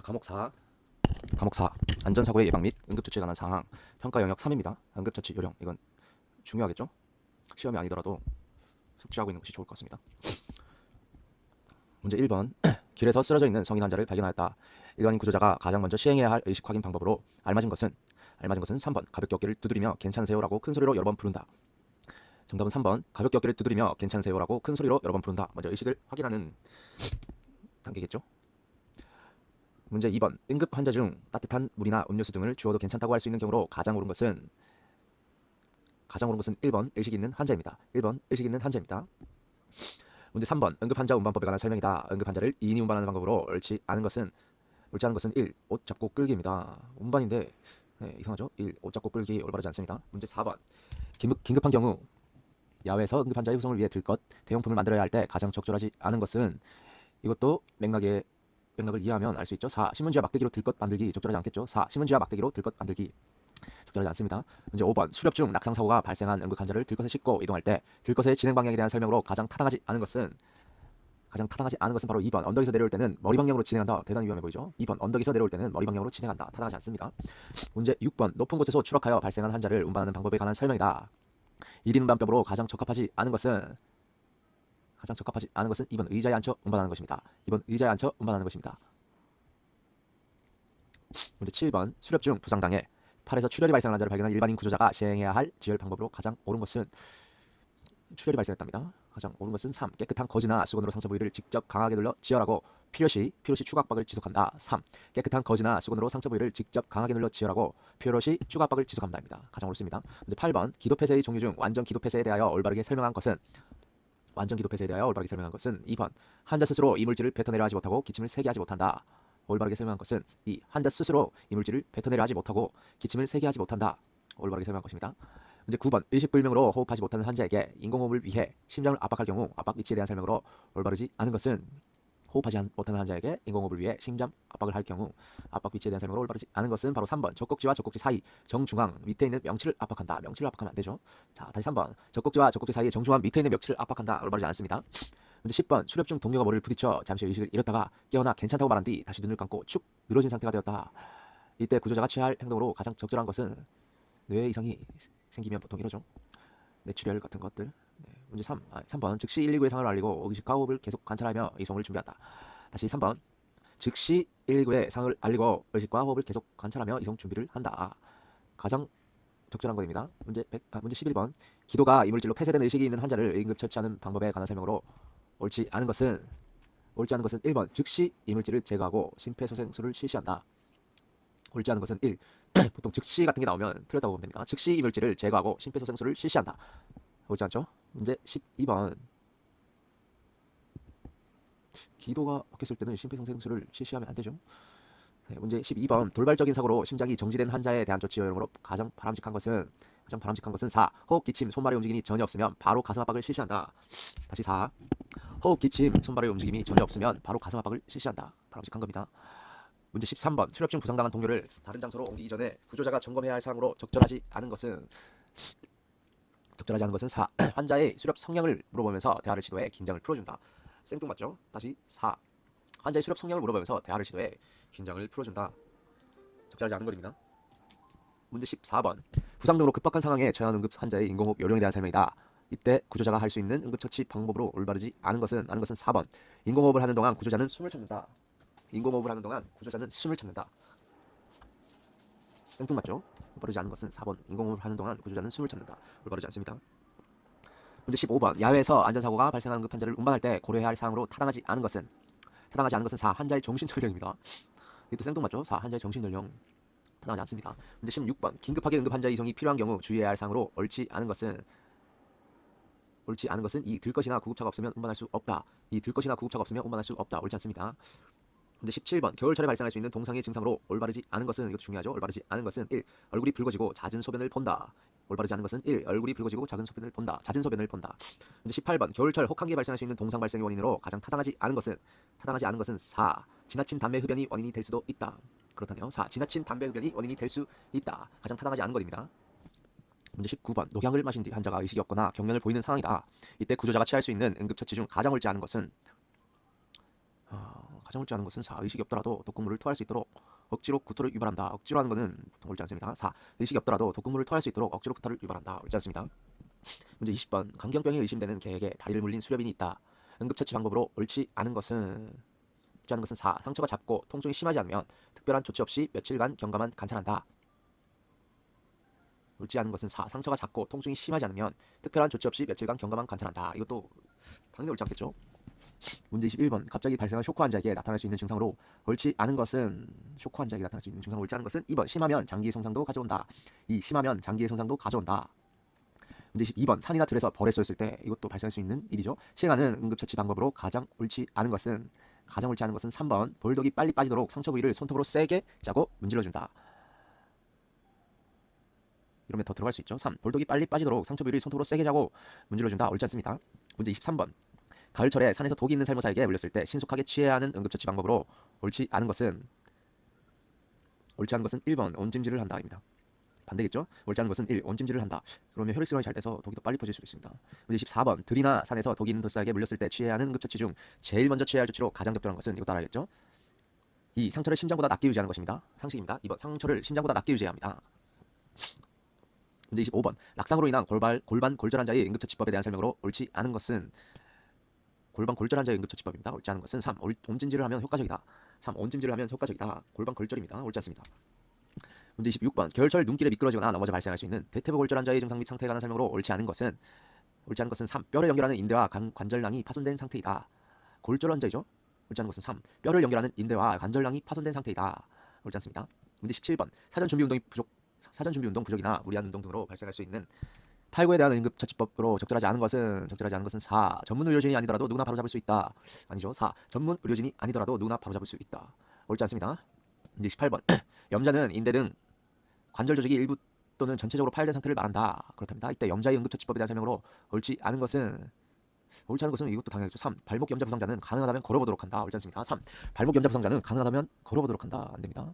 과목 4. 과목 4. 안전사고의 예방 및 응급조치에 관한 사항. 평가 영역 3입니다. 응급처치 요령. 이건 중요하겠죠? 시험이 아니더라도 숙지하고 있는 것이 좋을 것 같습니다. 문제 1번. 길에서 쓰러져 있는 성인 환자를 발견하였다. 일반인 구조자가 가장 먼저 시행해야 할 의식 확인 방법으로 알맞은 것은 3번. 가볍게 어깨를 두드리며 괜찮으세요라고 큰 소리로 여러 번 부른다. 정답은 3번. 가볍게 어깨를 두드리며 괜찮으세요라고 큰 소리로 여러 번 부른다. 먼저 의식을 확인하는 단계겠죠? 문제 2번. 응급 환자 중 따뜻한 물이나 음료수 등을 주어도 괜찮다고 할 수 있는 경우로 가장 옳은 것은 1번. 의식 있는 환자입니다. 1번. 의식 있는 환자입니다. 문제 3번. 응급 환자 운반법에 관한 설명이다. 응급 환자를 2인이 운반하는 방법으로 옳지 않은 것은 1. 옷 잡고 끌기입니다. 운반인데 이상하죠? 1. 옷 잡고 끌기 올바르지 않습니다. 문제 4번. 긴급한 경우 야외에서 응급 환자의 후송을 위해 들것 대용품을 만들어야 할 때 가장 적절하지 않은 것은 이것도 맥락을 이해하면 알 수 있죠. 4. 신문지와 막대기로 들것 만들기 적절하지 않겠죠. 4. 신문지와 막대기로 들것 만들기 적절하지 않습니다. 문제 5번. 수렵 중 낙상 사고가 발생한 응급 환자를 들것에 싣고 이동할 때 들것의 진행 방향에 대한 설명으로 가장 타당하지 않은 것은 바로 2번. 언덕에서 내려올 때는 머리 방향으로 진행한다. 대단히 위험해 보이죠. 2번. 언덕에서 내려올 때는 머리 방향으로 진행한다. 타당하지 않습니다. 문제 6번. 높은 곳에서 추락하여 발생한 환자를 운반하는 방법에 관한 설명이다. 1인 운반법으로 가장 적합하지 않은 것은 2번. 의자에 앉혀 운반하는 것입니다. 2번. 의자에 앉혀 운반하는 것입니다. 문제 7번. 수렵 중 부상당해 팔에서 출혈이 발생한 환자를 발견한 일반인 구조자가 시행해야 할 지혈 방법으로 가장 옳은 것은 출혈이 발생했답니다. 가장 옳은 것은 3. 깨끗한 거즈나 수건으로 상처 부위를 직접 강하게 눌러 지혈하고 필요시 추가압박을 지속한다. 3. 깨끗한 거즈나 수건으로 상처 부위를 직접 강하게 눌러 지혈하고 필요시 추가압박을 지속한다입니다. 가장 옳습니다. 문제 8번. 기도 폐쇄의 종류 중 완전 기도 폐쇄에 대하여 올바르게 설명한 것은 2번. 환자 스스로 이물질을 뱉어내려 하지 못하고 기침을 세게 하지 못한다. 올바르게 설명한 것은 2. 환자 스스로 이물질을 뱉어내려 하지 못하고 기침을 세게 하지 못한다. 올바르게 설명한 것입니다. 문제 9번. 의식불명으로 호흡하지 못하는 환자에게 인공호흡을 위해 심장을 압박할 경우 압박 위치에 대한 설명으로 올바르지 않은 것은 호흡하지 못하는 환자에게 인공호흡을 위해 심장 압박을 할 경우 압박 위치에 대한 설명으로 올바르지 않은 것은 바로 3번. 젖꼭지와 젖꼭지 사이 정중앙 밑에 있는 명치를 압박한다. 명치를 압박하면 안 되죠. 자, 다시 3번. 젖꼭지와 젖꼭지 사이의 정중앙 밑에 있는 명치를 압박한다. 올바르지 않습니다. 문제 10번. 수렵 중 동료가 머리를 부딪혀 잠시 의식을 잃었다가 깨어나 괜찮다고 말한 뒤 다시 눈을 감고 축 늘어진 상태가 되었다. 이때 구조자가 취할 행동으로 가장 적절한 것은 뇌 이상이 생기면 보통 이러죠. 뇌출혈 같은 것들. 문제 3번. 즉시 119의 상황을 알리고 의식과 호흡을 계속 관찰하며 이송을 준비한다. 다시 3번. 즉시 119의 상황을 알리고 의식과 호흡을 계속 관찰하며 이송 준비를 한다. 가장 적절한 것입니다. 문제 11번. 기도가 이물질로 폐쇄된 의식이 있는 환자를 응급 처치하는 방법에 관한 설명으로 옳지 않은 것은 1번. 즉시 이물질을 제거하고 심폐소생술을 실시한다. 옳지 않은 것은 1. 보통 즉시 같은 게 나오면 틀렸다고 보면 됩니다. 즉시 이물질을 제거하고 심폐소생술을 실시한다. 옳지 않죠? 문제 12번. 기도가 막혔을 때는 심폐소생술을 실시하면 안 되죠. 문제 12번. 돌발적인 사고로 심장이 정지된 환자에 대한 조치 요령으로 가장 바람직한 것은 4. 호흡, 기침, 손발의 움직임이 전혀 없으면 바로 가슴 압박을 실시한다. 다시 4. 호흡, 기침, 손발의 움직임이 전혀 없으면 바로 가슴 압박을 실시한다. 바람직한 겁니다. 문제 13번. 수렵 중 부상당한 동료를 다른 장소로 옮기기 전에 구조자가 점검해야 할 사항으로 적절하지 않은 것은 4. 환자의 수렵 성향을 물어보면서 대화를 시도해 긴장을 풀어준다. 생뚱맞죠? 다시 4. 환자의 수렵 성향을 물어보면서 대화를 시도해 긴장을 풀어준다. 적절하지 않은 것입니다. 문제 14번. 부상 등으로 급박한 상황에 처한 응급 환자의 인공호흡 요령에 대한 설명이다. 이때 구조자가 할 수 있는 응급처치 방법으로 올바르지 않은 것은 4번. 인공호흡을 하는 동안 구조자는 숨을 참는다. 생뚱맞죠? 올바르지 않은 것은 4번. 인공호흡을 하는 동안 구조자는 숨을 참는다. 올바르지 않습니다. 문제 15번. 야외에서 안전사고가 발생한 응급 환자를 운반할 때 고려해야 할 사항으로 타당하지 않은 것은 4. 환자의 정신연령입니다. 이것도 생뚱맞죠? 4. 환자의 정신연령. 타당하지 않습니다. 문제 16번. 긴급하게 응급 환자 이송이 필요한 경우 주의해야 할 사항으로 옳지 않은 것은 이 들것이나 구급차가 없으면 운반할 수 없다. 옳지 않습니다. 문제 17번. 겨울철에 발생할 수 있는 동상의 증상으로 올바르지 않은 것은 이것도 중요하죠. 올바르지 않은 것은 1. 얼굴이 붉어지고 잦은 소변을 본다. 올바르지 않은 것은 1. 얼굴이 붉어지고 잦은 소변을 본다. 문제 18번. 겨울철 혹한기에 발생할 수 있는 동상 발생의 원인으로 가장 타당하지 않은 것은 4. 지나친 담배 흡연이 원인이 될 수도 있다. 그렇다네요. 4. 지나친 담배 흡연이 원인이 될 수 있다. 가장 타당하지 않은 것입니다. 문제 19번. 녹약을 마신 뒤 환자가 의식이 없거나 경련을 보이는 상황이다. 이때 구조자가 취할 수 있는 응급처치 중 가장 옳지 않은 것은 가장 옳지 않은 것은 4. 의식이 없더라도 독극물을 토할 수 있도록 억지로 구토를 유발한다. 억지로 하는 것은 보통 옳지 않습니다. 4. 의식이 없더라도 독극물을 토할 수 있도록 억지로 구토를 유발한다. 옳지 않습니다. 문제 20번. 강경병이 의심되는 개에게 다리를 물린 수렵인이 있다. 응급처치 방법으로 옳지 않은 것은 4. 상처가 잦고 통증이 심하지 않으면 특별한 조치 없이 며칠간 경과만 관찰한다. 옳지 않은 것은 4. 상처가 잦고 통증이 심하지 않으면 특별한 조치 없이 며칠간 경과만 관찰한다. 이것도 당연히 옳지 않겠죠. 문제 21번. 갑자기 발생한 쇼크 환자에게 나타날 수 있는 증상으로 옳지 않은 것은 쇼크 환자에게 나타날 수 있는 증상으로 옳지 않은 것은 2번. 심하면 장기의 손상도 가져온다. 2. 심하면 장기의 손상도 가져온다. 문제 22번. 산이나 들에서 벌에 쏘였을 때 이것도 발생할 수 있는 일이죠. 시행하는 응급처치 방법으로 가장 옳지 않은 것은 3번. 볼독이 빨리 빠지도록 상처 부위를 손톱으로 세게 짜고 문질러준다. 이러면 더 들어갈 수 있죠. 3. 볼독이 빨리 빠지도록 상처 부위를 손톱으로 세게 짜고 문질러준다. 옳지 않습니다. 문제 23번. 가을철에 산에서 독이 있는 살모사에게 물렸을 때 신속하게 취해야 하는 응급처치 방법으로 옳지 않은 것은 1번. 온찜질을 한다입니다. 반대겠죠? 옳지 않은 것은 1. 온찜질을 한다. 그러면 혈액순환이 잘 돼서 독이 더 빨리 퍼질 수 있습니다. 문제 14번. 들이나 산에서 독이 있는 돌사에게 물렸을 때 취해야 하는 응급처치 중 제일 먼저 취해야 할 조치로 가장 적절한 것은 이거 따라야겠죠? 2. 상처를 심장보다 낮게 유지하는 것입니다. 상식입니다. 2번. 상처를 심장보다 낮게 유지해야 합니다. 문제 25번. 낙상으로 인한 골반 골절 환자의 응급처치법에 대한 설명으로 옳지 않은 것은 골반 골절 환자의 응급처치법입니다. 옳지 않은 것은 3. 온찜질을 하면 효과적이다. 3. 온찜질을 하면 효과적이다. 골반 골절입니다. 옳지 않습니다. 문제 26번. 겨울철 눈길에 미끄러지거나 넘어져 발생할 수 있는 대퇴부 골절 환자의 증상 및 상태에 관한 설명으로 옳지 않은 것은 3. 뼈를 연결하는 인대와 관절낭이 파손된 상태이다. 골절 환자이죠. 옳지 않은 것은 3. 뼈를 연결하는 인대와 관절낭이 파손된 상태이다. 옳지 않습니다. 문제 17번. 사전 준비 운동 부족이나 무리한 운동 등으로 발생할 수 있는 탈구에 대한 응급처치법으로 적절하지 않은 것은 4. 전문 의료진이 아니더라도 누구나 바로잡을 수 있다. 아니죠. 4. 전문 의료진이 아니더라도 누구나 바로잡을 수 있다. 옳지 않습니다. 문제 18번. 염자는 인대 등 관절 조직이 일부 또는 전체적으로 파열된 상태를 말한다. 그렇답니다. 이때 염자의 응급처치법에 대한 설명으로 옳지 않은 것은 이것도 당연하겠죠. 3. 발목 염자 부상자는 가능하다면 걸어보도록 한다. 옳지 않습니다. 3. 발목 염자 부상자는 가능하다면 걸어보도록 한다. 안됩니다.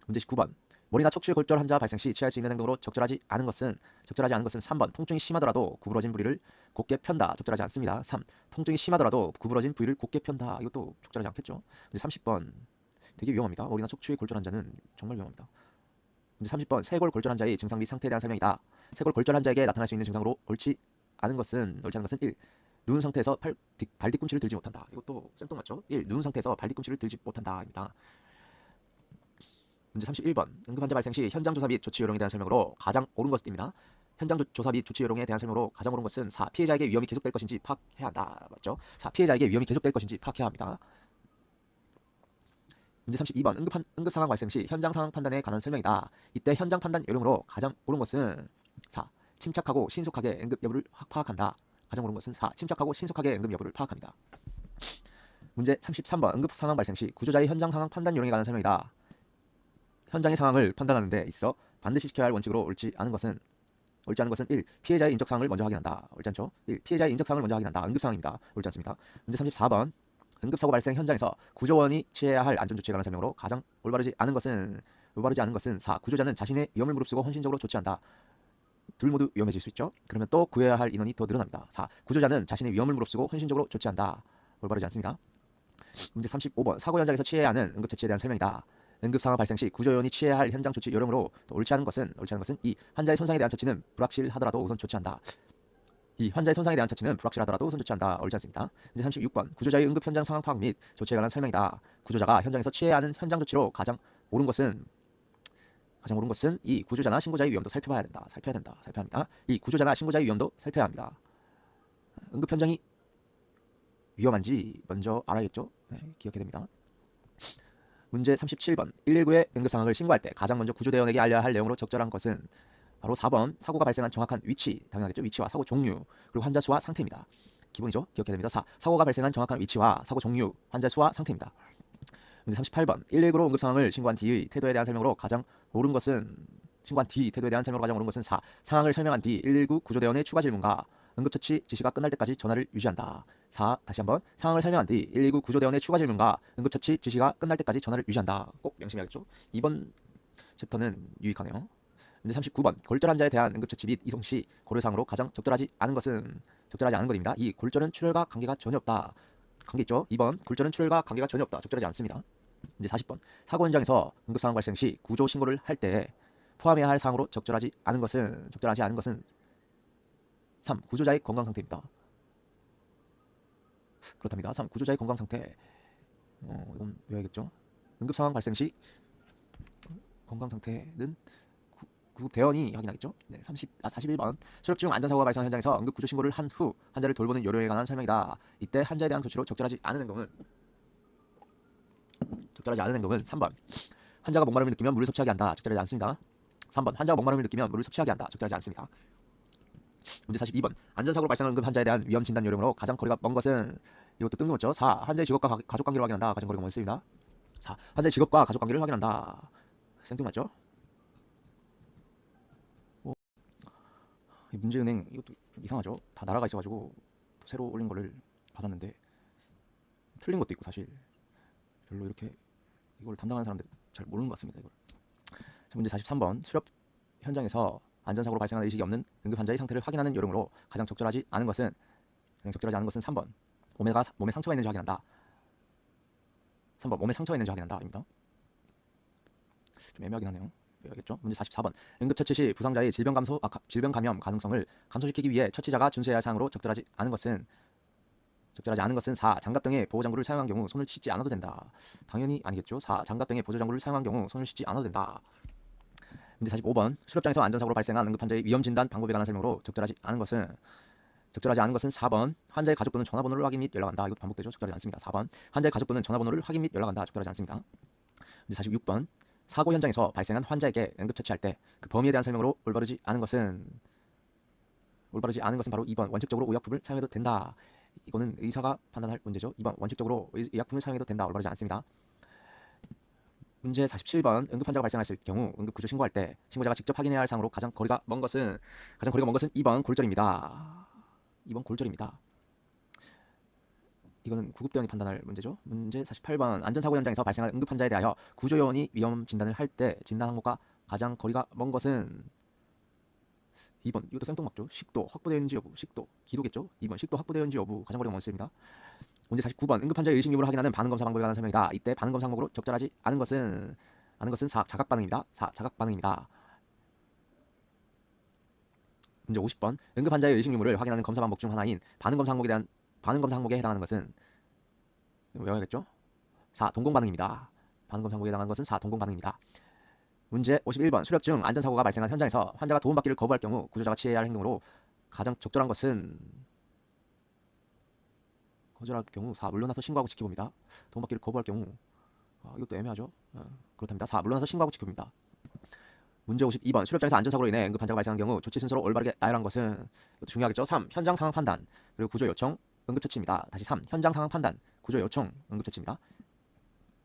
문제 19번. 머리나 척추의 골절 환자 발생 시 취할 수 있는 행동으로 적절하지 않은 것은 3번. 통증이 심하더라도 구부러진 부위를 곧게 편다. 적절하지 않습니다. 3. 통증이 심하더라도 구부러진 부위를 곧게 편다. 이것도 적절하지 않겠죠. 문제 30번. 되게 위험합니다. 머리나 척추의 골절 환자는 정말 위험합니다. 문제 30번. 쇄골 골절 환자의 증상 및 상태에 대한 설명이다. 쇄골 골절 환자에게 나타날 수 있는 증상으로 옳지 않은 것은 1. 누운 상태에서 발 뒤꿈치를 들지 못한다. 이것도 생뚱맞죠. 1. 누운 상태에서 발 뒤꿈치를 들지 못한다입니다. 문제 31번. 응급환자 발생 시 현장 조사 및 조치 요령에 대한 설명으로 가장 옳은 것입니다. 현장 조사 및 조치 요령에 대한 설명으로 가장 옳은 것은 4. 피해자에게 위험이 계속될 것인지 파악해야 한다. 맞죠? 4. 피해자에게 위험이 계속될 것인지 파악해야 합니다. 문제 32번. 응급 상황 발생 시 현장 상황 판단에 관한 설명이다. 이때 현장 판단 요령으로 가장 옳은 것은 4. 침착하고 신속하게 응급 여부를 파악한다. 가장 옳은 것은 4. 침착하고 신속하게 응급 여부를 파악합니다. 문제 33번. 응급 상황 발생 시 구조자의 현장 상황 판단 요령에 관한 설명이다. 현장의 상황을 판단하는 데 있어 반드시 지켜야 할 원칙으로 옳지 않은 것은 1. 피해자의 인적 사항을 먼저 확인한다. 옳지 않죠? 1. 피해자의 인적 사항을 먼저 확인한다. 응급 상황입니다. 옳지 않습니다. 문제 34번. 응급사고 발생 현장에서 구조원이 취해야 할 안전조치에 관한 설명으로 가장 올바르지 않은 것은 4. 구조자는 자신의 위험을 무릅쓰고 헌신적으로 조치한다. 둘 모두 위험해질 수 있죠. 그러면 또 구해야 할 인원이 더 늘어납니다. 4. 구조자는 자신의 위험을 무릅쓰고 헌신적으로 조치한다. 올바르지 않습니다. 문제 35번. 사고 현장에서 취해야 하는 응급처치에 대한 설명이다. 응급상황 발생 시 구조요원이 취해야 할 현장 조치 요령으로 또 옳지 않은 것은 2. 환자의 손상에 대한 처치는 불확실하더라도 우선 조치한다. 2. 환자의 손상에 대한 처치는 불확실하더라도 우선 조치한다. 옳지 않습니다. 문제 36번. 구조자의 응급 현장 상황 파악 및 조치에 관한 설명이다. 구조자가 현장에서 취해야 하는 현장 조치로 가장 옳은 것은 2. 구조자나 신고자의 위험도 살펴야 합니다. 2. 구조자나 신고자의 위험도 살펴야 합니다. 응급 현장이 위험한지 먼저 알아야겠죠. 네, 기억해야 됩니다. 문제 37번. 119에 응급 상황을 신고할 때 가장 먼저 구조대원에게 알려야 할 내용으로 적절한 것은 바로 4번. 사고가 발생한 정확한 위치, 당연하겠죠. 위치와 사고 종류, 그리고 환자 수와 상태입니다. 기본이죠. 기억해야 됩니다. 4. 사고가 발생한 정확한 위치와 사고 종류, 환자 수와 상태입니다. 문제 38번. 119로 응급 상황을 신고한 뒤의 태도에 대한 설명으로 가장 옳은 것은 4. 상황을 설명한 뒤 119 구조대원의 추가 질문과 응급처치 지시가 끝날 때까지 전화를 유지한다. 4. 다시 한번. 상황을 설명한 뒤 119 구조대원의 추가 질문과 응급처치 지시가 끝날 때까지 전화를 유지한다. 꼭 명심해야겠죠. 이번 챕터는 유익하네요. 문제 39번. 골절 환자에 대한 응급처치 및 이송 시 고려사항으로 가장 적절하지 않은 것입니다. 이 골절은 출혈과 관계가 전혀 없다. 관계 있죠. 2번 굴절은 출혈과 관계가 전혀 없다. 적절하지 않습니다. 이제 40번 사고 현장에서 응급상황 발생 시 구조 신고를 할 때 포함해야 할 사항으로 적절하지 않은 것은 3. 구조자의 건강 상태입니다. 그렇답니다. 3. 구조자의 건강 상태. 이건 외워야겠죠. 응급상황 발생 시 건강 상태는 구급 대원이 확인하겠죠. 네, 41번 수렵 중 안전사고가 발생한 현장에서 응급구조 신고를 한 후 환자를 돌보는 요령에 관한 설명이다. 이때 환자에 대한 조치로 적절하지 않은 행동은 3번 환자가 목마름을 느끼면 물을 섭취하게 한다. 적절하지 않습니다. 3번 환자가 목마름을 느끼면 물을 섭취하게 한다. 적절하지 않습니다. 문제 42번 안전사고로 발생한 응급 환자에 대한 위험 진단 요령으로 가장 거리가 먼 것은 이것도 뜬금없죠. 4. 환자의 직업과 가족 관계를 확인한다. 가장 거리가 먼습니다. 4. 환자의 직업과 가족 관계를 확인한다. 생뚱맞죠? 문제은행 이것도 좀 이상하죠. 다 나라가 있어가지고 또 새로 올린 거를 받았는데 틀린 것도 있고 사실 별로 이렇게 이걸 담당하는 사람들 잘 모르는 것 같습니다. 이걸. 자, 문제 43번 수렵 현장에서 안전사고로 발생한 의식이 없는 응급 환자의 상태를 확인하는 요령으로 가장 적절하지 않은 것은 3번 몸에 상처가 있는지 확인한다. 3번 몸에 상처가 있는지 확인한다. 입니다. 좀 애매하긴 하네요. 알겠죠? 문제 44번 응급처치 시 부상자의 질병 감염 가능성을 감소시키기 위해 처치자가 준수해야 할 사항으로 적절하지 않은 것은 4. 장갑 등의 보호장구를 사용한 경우 손을 씻지 않아도 된다. 당연히 아니겠죠. 4. 장갑 등의 보호장구를 사용한 경우 손을 씻지 않아도 된다. 문제 45번 수렵장에서 안전사고로 발생한 응급환자의 위험진단 방법에 관한 설명으로 적절하지 않은 것은 4번 환자의 가족 또는 전화번호를 확인 및 연락한다. 이것도 반복되죠. 적절하지 않습니다. 4번 환자의 가족 또는 전화번호를 확인 및 연락한다. 적절하지 않습니다. 문제 46번 사고 현장에서 발생한 환자에게 응급처치할 때 그 범위에 대한 설명으로 올바르지 않은 것은 바로 2번 원칙적으로 의약품을 사용해도 된다. 이거는 의사가 판단할 문제죠. 2번 원칙적으로 의약품을 사용해도 된다. 올바르지 않습니다. 문제 47번 응급환자가 발생했을 경우 응급구조 신고할 때 신고자가 직접 확인해야 할 사항으로 가장 거리가 먼 것은 2번 골절입니다. 2번 골절입니다. 이거는 구급대원이 판단할 문제죠. 문제 48번 안전사고 현장에서 발생한 응급환자에 대하여 구조요원이 위험 진단을 할 때 진단 항목과 가장 거리가 먼 것은 2번 이것도 생뚱맞죠. 식도 확보되어 있는지 여부 식도 기도겠죠. 2번 식도 확보되어 있는지 여부 가장 거리가 먼습니다. 문제 49번 응급환자의 의식 유무를 확인하는 반응검사 방법에 관한 설명이다. 이때 반응검사 항목으로 적절하지 않은 것은 4. 자각반응입니다. 4. 자각반응입니다. 문제 50번 응급환자의 의식 유무를 확인하는 검사 방법 중 하나인 반응검사 항목에 해당하는 것은 외워야겠죠. 4. 동공반응입니다. 반응검사 항목에 해당하는 것은 4. 동공반응입니다. 문제 51번 수렵 중 안전사고가 발생한 현장에서 환자가 도움받기를 거부할 경우 구조자가 취해야 할 행동으로 가장 적절한 것은 거절할 경우 4. 물러나서 신고하고 지켜봅니다. 도움받기를 거부할 경우 이것도 애매하죠. 그렇답니다. 4. 물러나서 신고하고 지켜봅니다. 문제 52번 수렵장에서 안전사고로 인해 응급환자가 발생한 경우 조치 순서로 올바르게 나열한 것은 이것도 중요하겠죠. 3. 현장 상황 판단 그리고 구조 요청 응급처치입니다. 다시 3. 현장 상황 판단 구조 요청 응급처치입니다.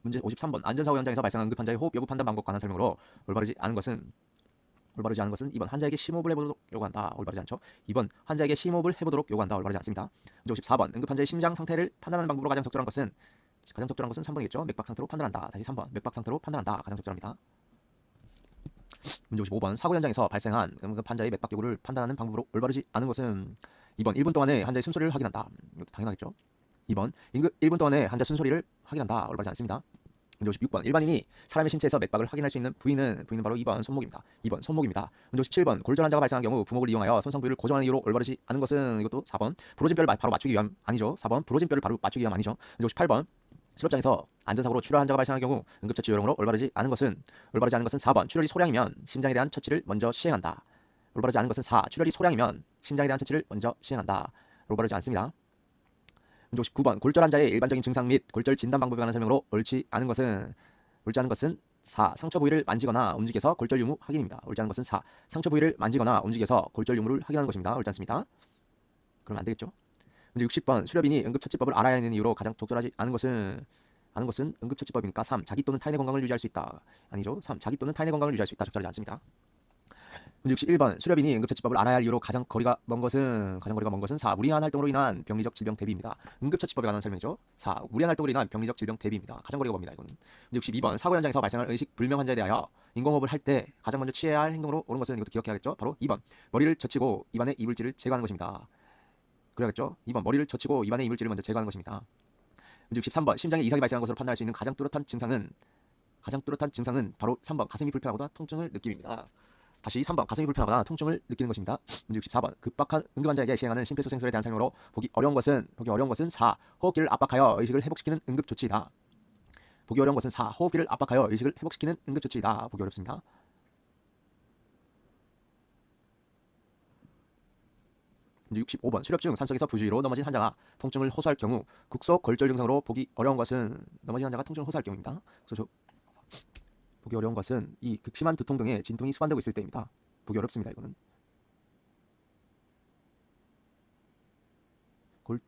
문제 53번 안전사고 현장에서 발생한 응급환자의 호흡 여부 판단 방법 관한 설명으로 올바르지 않은 것은 2번 환자에게 심호흡을 해보도록 요구한다. 올바르지 않죠. 2번 환자에게 심호흡을 해보도록 요구한다. 올바르지 않습니다. 문제 54번 응급환자의 심장 상태를 판단하는 방법으로 가장 적절한 것은 3번이겠죠. 맥박 상태로 판단한다. 다시 3번 맥박 상태로 판단한다. 가장 적절합니다. 문제 55번 사고 현장에서 발생한 응급환자의 맥박 요구를 판단하는 방법으로 올바르지 않은 것은 2번 1분 동안에 환자의 숨소리를 확인한다. 이것도 당연하겠죠. 2번 1분 동안에 환자 숨소리를 확인한다. 올바르지 않습니다. 문제 56번 일반인이 사람의 신체에서 맥박을 확인할 수 있는 부위는 바로 2번 손목입니다. 2번 손목입니다. 문제 57번 골절 환자가 발생한 경우 부목을 이용하여 손상 부위를 고정하는 이유로 올바르지 않은 것은 이것도 4번 부러진 뼈를 바로 맞추기 위함 아니죠. 4번 부러진 뼈를 바로 맞추기 위함 아니죠. 문제 58번 수렵장에서 안전사고로 출혈 환자가 발생한 경우 응급처치 요령으로 올바르지 않은 것은 4번 출혈이 소량이면 심장에 대한 처치를 먼저 시행한다. 올바르지 않은 것은 4. 출혈이 소량이면 심장에 대한 처치를 먼저 시행한다. 올바르지 않습니다. 문제 59번 골절 환자의 일반적인 증상 및 골절 진단 방법에 관한 설명으로 옳지 않은 것은 4. 상처 부위를 만지거나 움직여서 골절 유무 확인입니다. 옳지 않은 것은 4. 상처 부위를 만지거나 움직여서 골절 유무를 확인하는 것입니다. 옳지 않습니다. 그럼 안 되겠죠. 문제 60번 수렵인이 응급처치법을 알아야 하는 이유로 가장 적절하지 않은 것은 응급처치법이니까 3. 자기 또는 타인의 건강을 유지할 수 있다. 아니죠. 3. 자기 또는 타인의 건강을 유지할 수 있다. 적절하지 않습니다. 문제 61번 수렵인이 응급처치법을 알아야 할 이유로 가장 거리가 먼 것은 4. 무리한 활동으로 인한 병리적 질병 대비입니다. 응급처치법에 관한 설명이죠. 4. 무리한 활동으로 인한 병리적 질병 대비입니다. 가장 거리가 멉니다. 이거는. 문제 62번 사고 현장에서 발생한 의식 불명 환자에 대하여 인공호흡을 할 때 가장 먼저 취해야 할 행동으로 옳은 것은 이것도 기억해야겠죠. 바로 2번 머리를 젖히고 입안에 이물질을 제거하는 것입니다. 그래야겠죠. 2번 머리를 젖히고 입안에 이물질을 먼저 제거하는 것입니다. 문제 63번 심장에 이상이 발생한 것으로 판단할 수 있는 가장 뚜렷한 증상은 바로 3번 가슴이 불편하거나 통증을 느낌입니다. 다시 3번 가슴이 불편하거나 통증을 느끼는 것입니다. 문제 64번 급박한 응급 환자에게 시행하는 심폐소생술에 대한 설명으로 보기 어려운 것은 4. 호흡기를 압박하여 의식을 회복시키는 응급 조치이다. 보기 어려운 것은 4. 호흡기를 압박하여 의식을 회복시키는 응급 조치이다. 보기 어렵습니다. 문제 65번 수렵 중 산속에서 부주의로 넘어진 환자가 통증을 호소할 경우 국소 골절 증상으로 보기 어려운 것은 넘어진 환자가 통증을 호소할 경우입니다. 그래서 보기 어려운 것은 이 극심한 두통 등의 진통이 수반되고 있을 때입니다. 보기 어렵습니다. 이거는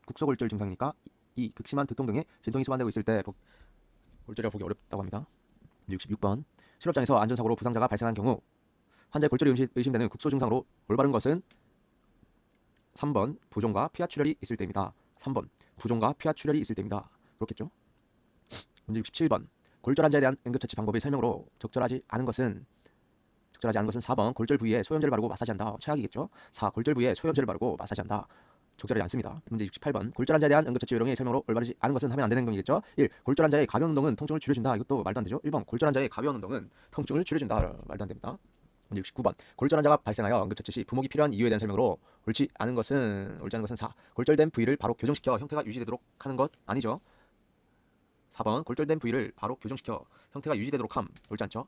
국소골절 증상이니까 이 극심한 두통 등의 진통이 수반되고 있을 때 골절이라 보기 어렵다고 합니다. 66번 수렵장에서 안전사고로 부상자가 발생한 경우 환자의 골절이 의심되는 국소 증상으로 올바른 것은 3번 부종과 피하 출혈이 있을 때입니다. 3번 부종과 피하 출혈이 있을 때입니다. 그렇겠죠? 문제 67번 골절 환자에 대한 응급처치 방법의 설명으로 적절하지 않은 것은 4번 골절 부위에 소염제를 바르고 마사지한다. 최악이겠죠? 4. 골절 부위에 소염제를 바르고 마사지한다. 적절하지 않습니다. 문제 68번 골절 환자에 대한 응급처치 요령의 설명으로 올바르지 않은 것은 하면 안 되는 행동이겠죠? 1. 골절 환자의 가벼운 운동은 통증을 줄여준다. 이것도 말도 안 되죠? 1번 골절 환자의 가벼운 운동은 통증을 줄여준다. 말도 안 됩니다. 문제 69번 골절 환자가 발생하여 응급처치 시 부목이 필요한 이유에 대한 설명으로 옳지 않은 것은 4. 골절된 부위를 바로 교정시켜 형태가 유지되도록 하는 것 아니죠? 4번 골절된 부위를 바로 교정시켜 형태가 유지되도록 함. 옳지 않죠?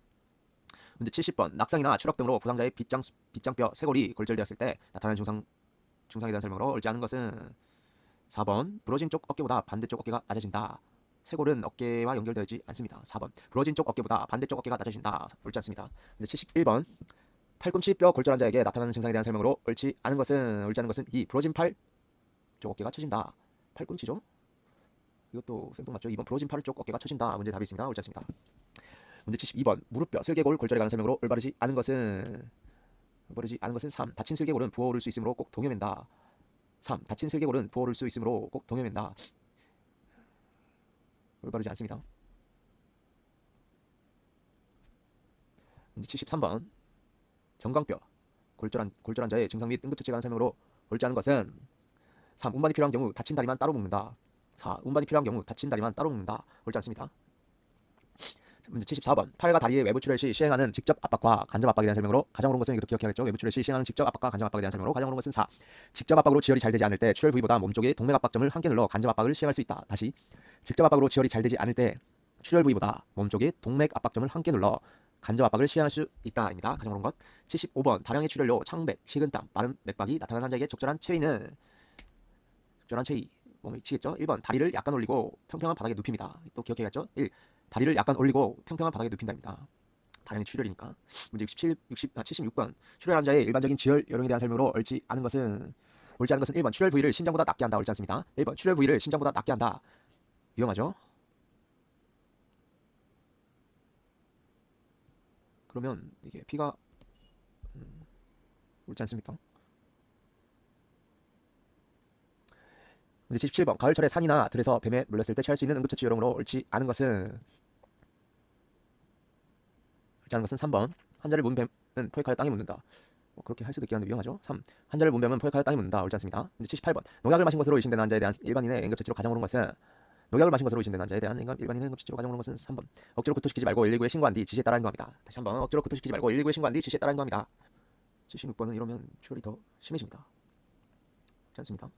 문제 70번 낙상이나 추락 등으로 부상자의 빗장뼈 쇄골이 골절되었을 때 나타나는 증상에 대한 설명으로 옳지 않은 것은 4번 부러진 쪽 어깨보다 반대쪽 어깨가 낮아진다. 쇄골은 어깨와 연결되지 않습니다. 4번 부러진 쪽 어깨보다 반대쪽 어깨가 낮아진다. 옳지 않습니다. 문제 71번 팔꿈치 뼈 골절 환자에게 나타나는 증상에 대한 설명으로 옳지 않은 것은 이 부러진 팔 쪽 어깨가 처진다. 팔꿈치죠? 이것도 생뚱맞죠? 2번 부러진 팔 쪽 어깨가 처진다. 문제 답이 있습니다. 옳지 않습니다. 문제 72번 무릎뼈 슬개골 골절에 관한 설명으로 올바르지 않은 것은 3. 다친 슬개골은 부어오를 수 있으므로 꼭 동여맨다. 3. 다친 슬개골은 부어오를 수 있으므로 꼭 동여맨다. 올바르지 않습니다. 문제 73번 정강뼈 골절 환자의 증상 및 응급처치에 관한 설명으로 옳지 않은 것은 3. 운반이 필요한 경우 다친 다리만 따로 묶는다. 4. 운반이 필요한 경우 다친 다리만 따로 묶는다. 옳지 않습니다. 문제 74번 팔과 다리의 외부 출혈 시 시행하는 직접 압박과 간접 압박에 대한 설명으로 가장 옳은 것은 이것도 기억해야겠죠. 외부 출혈 시 시행하는 직접 압박과 간접 압박에 대한 설명으로 가장 옳은 것은 4. 직접 압박으로 지혈이 잘 되지 않을 때 출혈 부위보다 몸쪽의 동맥 압박점을 함께 눌러 간접 압박을 시행할 수 있다. 다시 직접 압박으로 지혈이 잘 되지 않을 때 출혈 부위보다 몸쪽의 동맥 압박점을 함께 눌러 간접 압박을 시행할 수 있다입니다. 가장 옳은 것. 75번 다량의 출혈로 창백, 식은땀, 마른 맥박이 나타나는 환자에게 적절한 체위 몸을 치겠죠. 1번 다리를 약간 올리고 평평한 바닥에 눕힙니다. 또 기억해야겠죠. 1. 다리를 약간 올리고 평평한 바닥에 눕힌다입니다. 다량의 출혈이니까. 문제 76번 출혈 환자의 일반적인 지혈 요령에 대한 설명으로 옳지 않은 것은 1번 출혈 부위를 심장보다 낮게 한다. 옳지 않습니다. 1번 출혈 부위를 심장보다 낮게 한다. 위험하죠. 그러면 이게 피가 옳지 않습니까? 문제 77번 가을철에 산이나 들에서 뱀에 물렸을 때 취할 수 있는 응급처치 요령으로 옳지 않은 것은 3번 환자를 문 뱀은 포획하여 땅에 묻는다. 그렇게 할 수도 있긴 한데 위험하죠. 3. 환자를 문 뱀은 포획하여 땅에 묻는다. 옳지 않습니다. 문제 78번 농약을 마신 것으로 의심되는 환자에 대한 일반인의 응급처치로 가장 옳은 것은 3번 억지로 구토시키지 말고 119에 신고한 뒤 지시에 따라 행동합니다. 다시 3번 억지로 구토시키지 말고 119에 신고한 뒤 지시에 따라 행동합니다. 76번은 이러면 출혈이 더 심해집니다. 그렇지 않습니다.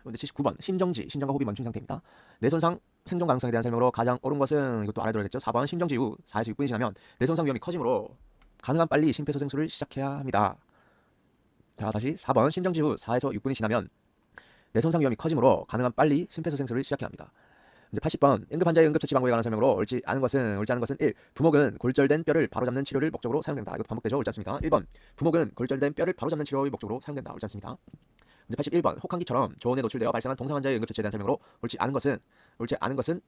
문제 79번 심정과 호흡이 멈춘 상태입니다. 뇌손상 생존 가능성에 대한 설명으로 가장 옳은 것은 이것도 알아들어야겠죠. 4번 심정지 후 4에서 6분이 지나면 뇌손상 위험이 커지므로 가능한 빨리 심폐소생술을 시작해야 합니다. 자, 다시 4번 심정지 후 4에서 6분이 지나면 뇌손상 위험이 커지므로 가능한 빨리 심폐소생술을 시작해야 합니다. 이제 80번 응급 환자의 응급처치 방법에 관한 설명으로 옳지 않은 것은 1. 부목은 골절된 뼈를 바로잡는 치료를 목적으로 사용된다. 이것도 반복되죠. 옳지 않습니다. 1번 부목은 골절된 뼈를 바로잡는 치료의 목적으로 사용된다. 옳지 않습니다. 문제 81번 혹한기처럼 저온에 노출되어 발생한 동상 환자의 응급처치에 대한 설명으로 옳지 않은 것은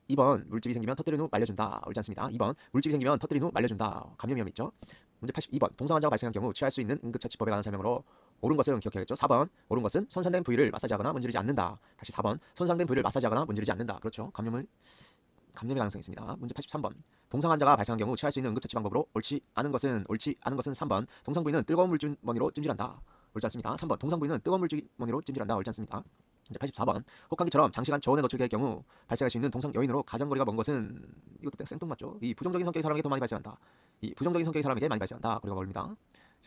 2번 물집이 생기면 터뜨린 후 말려준다. 옳지 않습니다. 2번 물집이 생기면 터뜨린 후 말려준다. 감염 위험이 있죠. 문제 82번 동상 환자가 발생한 경우 취할 수 있는 응급처치법에 관한 설명으로 옳은 것은 기억해야겠죠. 4번 옳은 것은 손상된 부위를 마사지하거나 문지르지 않는다. 다시 4번 손상된 부위를 마사지하거나 문지르지 않는다. 그렇죠. 감염의 가능성이 있습니다. 문제 83번 동상 환자가 발생한 경우 취할 수 있는 응급처치 방법으로 옳지 않은 것은 3번 동상 부위는 뜨거운 물주머니로 찜질한다. 옳지 않습니다. 3번 동상 부위는 뜨거운 물주머니로 찜질한다. 옳지 않습니다. 이제 84번 혹한기처럼 장시간 저온에 노출될 될 경우 발생할 수 있는 동상 여인으로 가장거리가 먼 것은 이것도 생뚱맞죠. 이 부정적인 성격의 사람에게 더 많이 발생한다. 이 부정적인 성격의 사람에게 많이 발생한다. 거리가 멀습니다.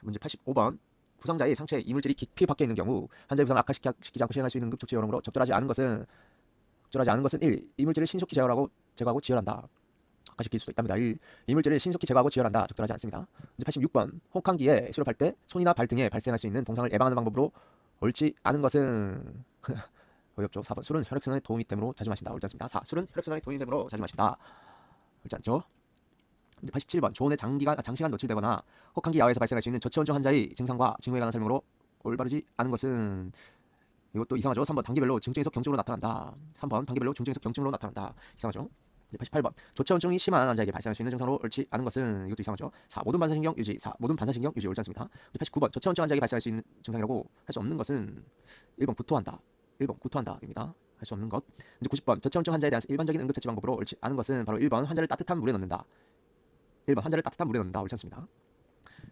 문제 85번 부상자의 상체에 이물질이 깊이 박혀 있는 경우 환자의 부상을 악화시키지 않고 시행할 수 있는 응급조치 여러모로 적절하지 않은 것은 1. 이물질을 신속히 제거하고 지혈한다. 악화시킬 수도 있답니다. 1. 이물질을 신속히 제거하고 지혈한다. 적절하지 않습니다. 문제 86번 혹한기에 실업할 때 손이나 발 등에 발생할 수 있는 동상을 예방하는 방법으로 옳지 않은 것은 어이없죠. 4번 술은 혈액순환에 도움이 되므로 자주 마신다. 옳지 않습니다. 4. 술은 혈액순환에 도움이 되므로 자주 마신다. 옳지 않죠. 87번 조온에 장시간 노출되거나 혹한기 야외에서 발생할 수 있는 저체온증 환자의 증상과 징후에 관한 설명으로 올바르지 않은 것은 이것도 이상하죠. 3번 단계별로 증증에서 경증으로 나타난다. 3번 단계별로 중증에서 경증으로 나타난다. 이상하죠. 88번 저체온증이 심한 환자에게 발생할 수 있는 증상으로 옳지 않은 것은 이것도 이상하죠. 4. 모든 반사신경 유지. 4. 모든 반사신경 유지 옳지 않습니다. 89번 저체온증 환자에게 발생할 수 있는 증상이라고 할 수 없는 것은 1번 구토한다. 1번 구토한다입니다. 할 수 없는 것. 이제 90번 저체온증 환자에 대한 일반적인 응급처치 방법으로 옳지 않은 것은 바로 1번 환자를 따뜻한 물에 넣는다. 1번 환자를 따뜻한 물에 넣는다. 옳지 않습니다.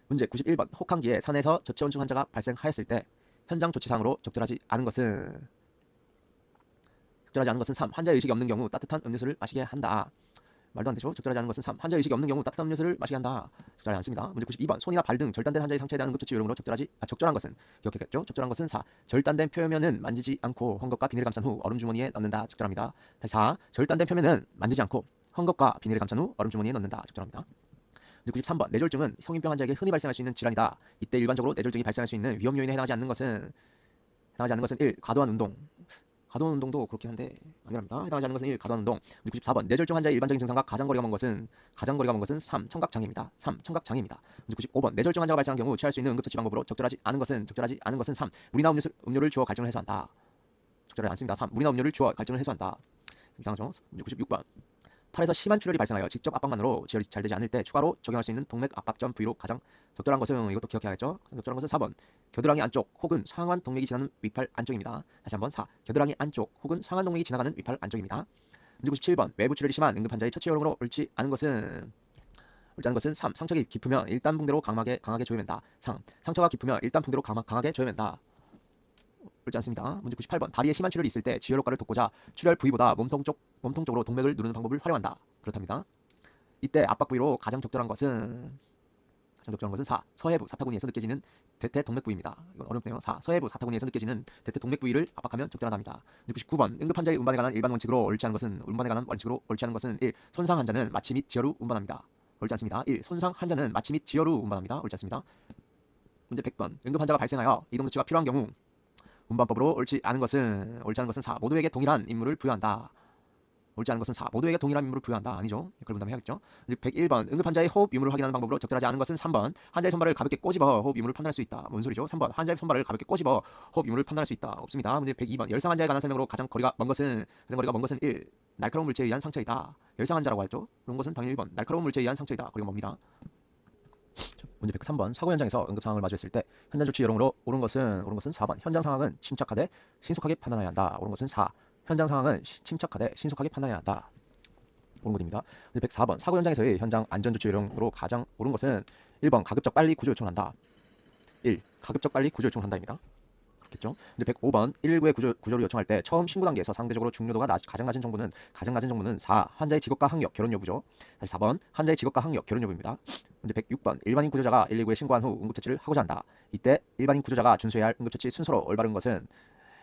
문제 91번 혹한기에 산에서 저체온증 환자가 발생하였을 때 현장 조치상으로 적절하지 않은 것은 3. 환자 의식이 없는 경우 따뜻한 음료수를 마시게 한다. 말도 안 되죠. 적절하지 않은 것은 3. 환자 의식이 없는 경우 따뜻한 음료수를 마시게 한다. 적절하지 않습니다. 문제 92번 손이나 발 등 절단된 환자의 상처에 대한 응급조치 요령으로 적절한 것은 기억했겠죠. 적절한 것은 4. 절단된 표면은 만지지 않고 헝겊과 비닐을 감싼 후 얼음 주머니에 넣는다. 적절합니다. 다시 4. 절단된 표면은 만지지 않고 헝겊과 비닐을 감싼 후 얼음 주머니에 넣는다. 적절합니다. 93번 뇌졸중은 성인병 환자에게 흔히 발생할 수 있는 질환이다. 이때 일반적으로 뇌졸중이 발생할 수 있는 위험 요인에 해당하지 않는 것은 1. 과도한 운동. 과도한 운동도 그렇긴 한데 아니랍니다. 해당하지 않는 것은 1. 과도한 운동. 94번 뇌졸중 환자의 일반적인 증상과 가장거리가 먼 것은 3. 청각장애입니다. 3. 청각장애입니다. 95번 뇌졸중 환자가 발생한 경우 취할 수 있는 응급처치 방법으로 적절하지 않은 것은 3. 물이나 음료를 주어 갈증을 해소한다. 적절하지 않습니다. 3. 물이나 음료를 주어 갈증을 해소한다. 이상하죠. 96번 팔에서 심한 출혈이 발생하여 직접 압박만으로 지혈이 잘 되지 않을 때 추가로 적용할 수 있는 동맥 압박점 부위로 가장 적절한 것은 이것도 기억해야겠죠. 적절한 것은 4번 겨드랑이 안쪽 혹은 상완 동맥이 지나는 위팔 안쪽입니다. 다시 한번 4. 겨드랑이 안쪽 혹은 상완 동맥이 지나가는 위팔 안쪽입니다. 97번 외부 출혈이 심한 응급 환자의 처치 요령으로 옳지 않은 것은 3. 상처가 깊으면 일단 붕대로 강하게 조여맨다. 3. 상처가 깊으면 일단 붕대로 강하게 조여맨다. 옳지 않습니다. 문제 98번 다리에 심한 출혈이 있을 때 지혈 효과를 돕고자 출혈 부위보다 몸통 쪽으로 동맥을 누르는 방법을 활용한다. 그렇답니다. 이때 압박 부위로 가장 적절한 것은 4. 서해부 사타구니에서 느껴지는 대퇴 동맥 부위입니다. 이건 어렵네요. 4. 서해부 사타구니에서 느껴지는 대퇴 동맥 부위를 압박하면 적절하답니다. 99번 응급 환자의 운반에 관한 일반 원칙으로 옳지 않은 것은 1. 손상 환자는 마취 및 지혈 후 운반합니다. 옳지 않습니다. 1. 손상 환자는 마취 및 지혈 후 운반합니다. 옳지 않습니다. 문제 100번 응급 환자가 발생하여 이동 조치가 필요한 경우 운반법으로 옳지 않은 것은 4. 모두에게 동일한 임무를 부여한다. 옳지 않은 것은 4. 모두에게 동일한 임무를 부여한다. 아니죠. 그걸 분담해야겠죠. 101번 응급 환자의 호흡 유무를 확인하는 방법으로 적절하지 않은 것은 3번 환자의 손발을 가볍게 꼬집어 호흡 유무를 판단할 수 있다. 뭔 소리죠? 3번 환자의 손발을 가볍게 꼬집어 호흡 유무를 판단할 수 있다. 없습니다. 문제 102번 열상 환자에 관한 설명으로 가장 거리가 먼 것은 1. 날카로운 물체에 의한 상처이다. 열상 환자라고 했죠. 그런 것은 당연히 1번 날카로운 물체에 의한 상처이다. 거리가 멉니다. 문제 103번 사고 현장에서 응급 상황을 마주했을 때 현장 조치 요령으로 옳은 것은 4번 현장 상황은 침착하되 신속하게 판단해야 한다. 옳은 것은 4. 현장 상황은 침착하되 신속하게 판단해야 한다. 옳은 것입니다. 문제 104번 사고 현장에서의 현장 안전 조치 요령으로 가장 옳은 것은 1번 가급적 빨리 구조 요청한다. 1. 가급적 빨리 구조 요청한다입니다. 그렇겠죠. 이제 105번 119에 구조를 요청할 때 처음 신고 단계에서 상대적으로 중요도가 가장 낮은 정보는 4. 환자의 직업과 학력, 결혼 여부죠. 다시 4번 환자의 직업과 학력, 결혼 여부입니다. 문제 106번 일반인 구조자가 119에 신고한 후 응급처치를 하고자 한다. 이때 일반인 구조자가 준수해야 할 응급처치 순서로 올바른 것은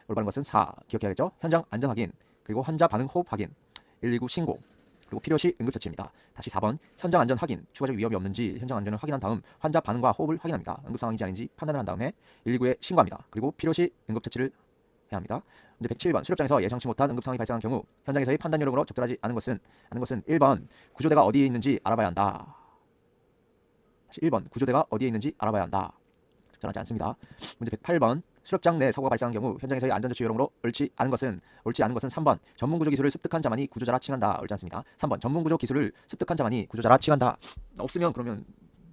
4. 기억해야겠죠. 현장 안전 확인, 그리고 환자 반응 호흡 확인, 119 신고, 그리고 필요시 응급처치입니다. 다시 4번 현장 안전 확인, 추가적 위험이 없는지 현장 안전을 확인한 다음 환자 반응과 호흡을 확인합니다. 응급 상황인지 아닌지 판단을 한 다음에 119에 신고합니다. 그리고 필요시 응급처치를 해야 합니다. 문제 107번 수렵장에서 예상치 못한 응급 상황이 발생한 경우 현장에서의 판단 요령으로 적절하지 않은 것은 1번 구조대가 어디에 있는지 알아봐야 한다. 다시 1번 구조대가 어디에 있는지 알아봐야 한다. 적절하지 않습니다. 문제 108번 수렵장 내 사고가 발생한 경우 현장에서의 안전조치 요령으로 옳지 않은 것은 3번 전문구조 기술을 습득한 자만이 구조자라 칭한다. 옳지 않습니다. 3번 전문구조 기술을 습득한 자만이 구조자라 칭한다. 없으면 그러면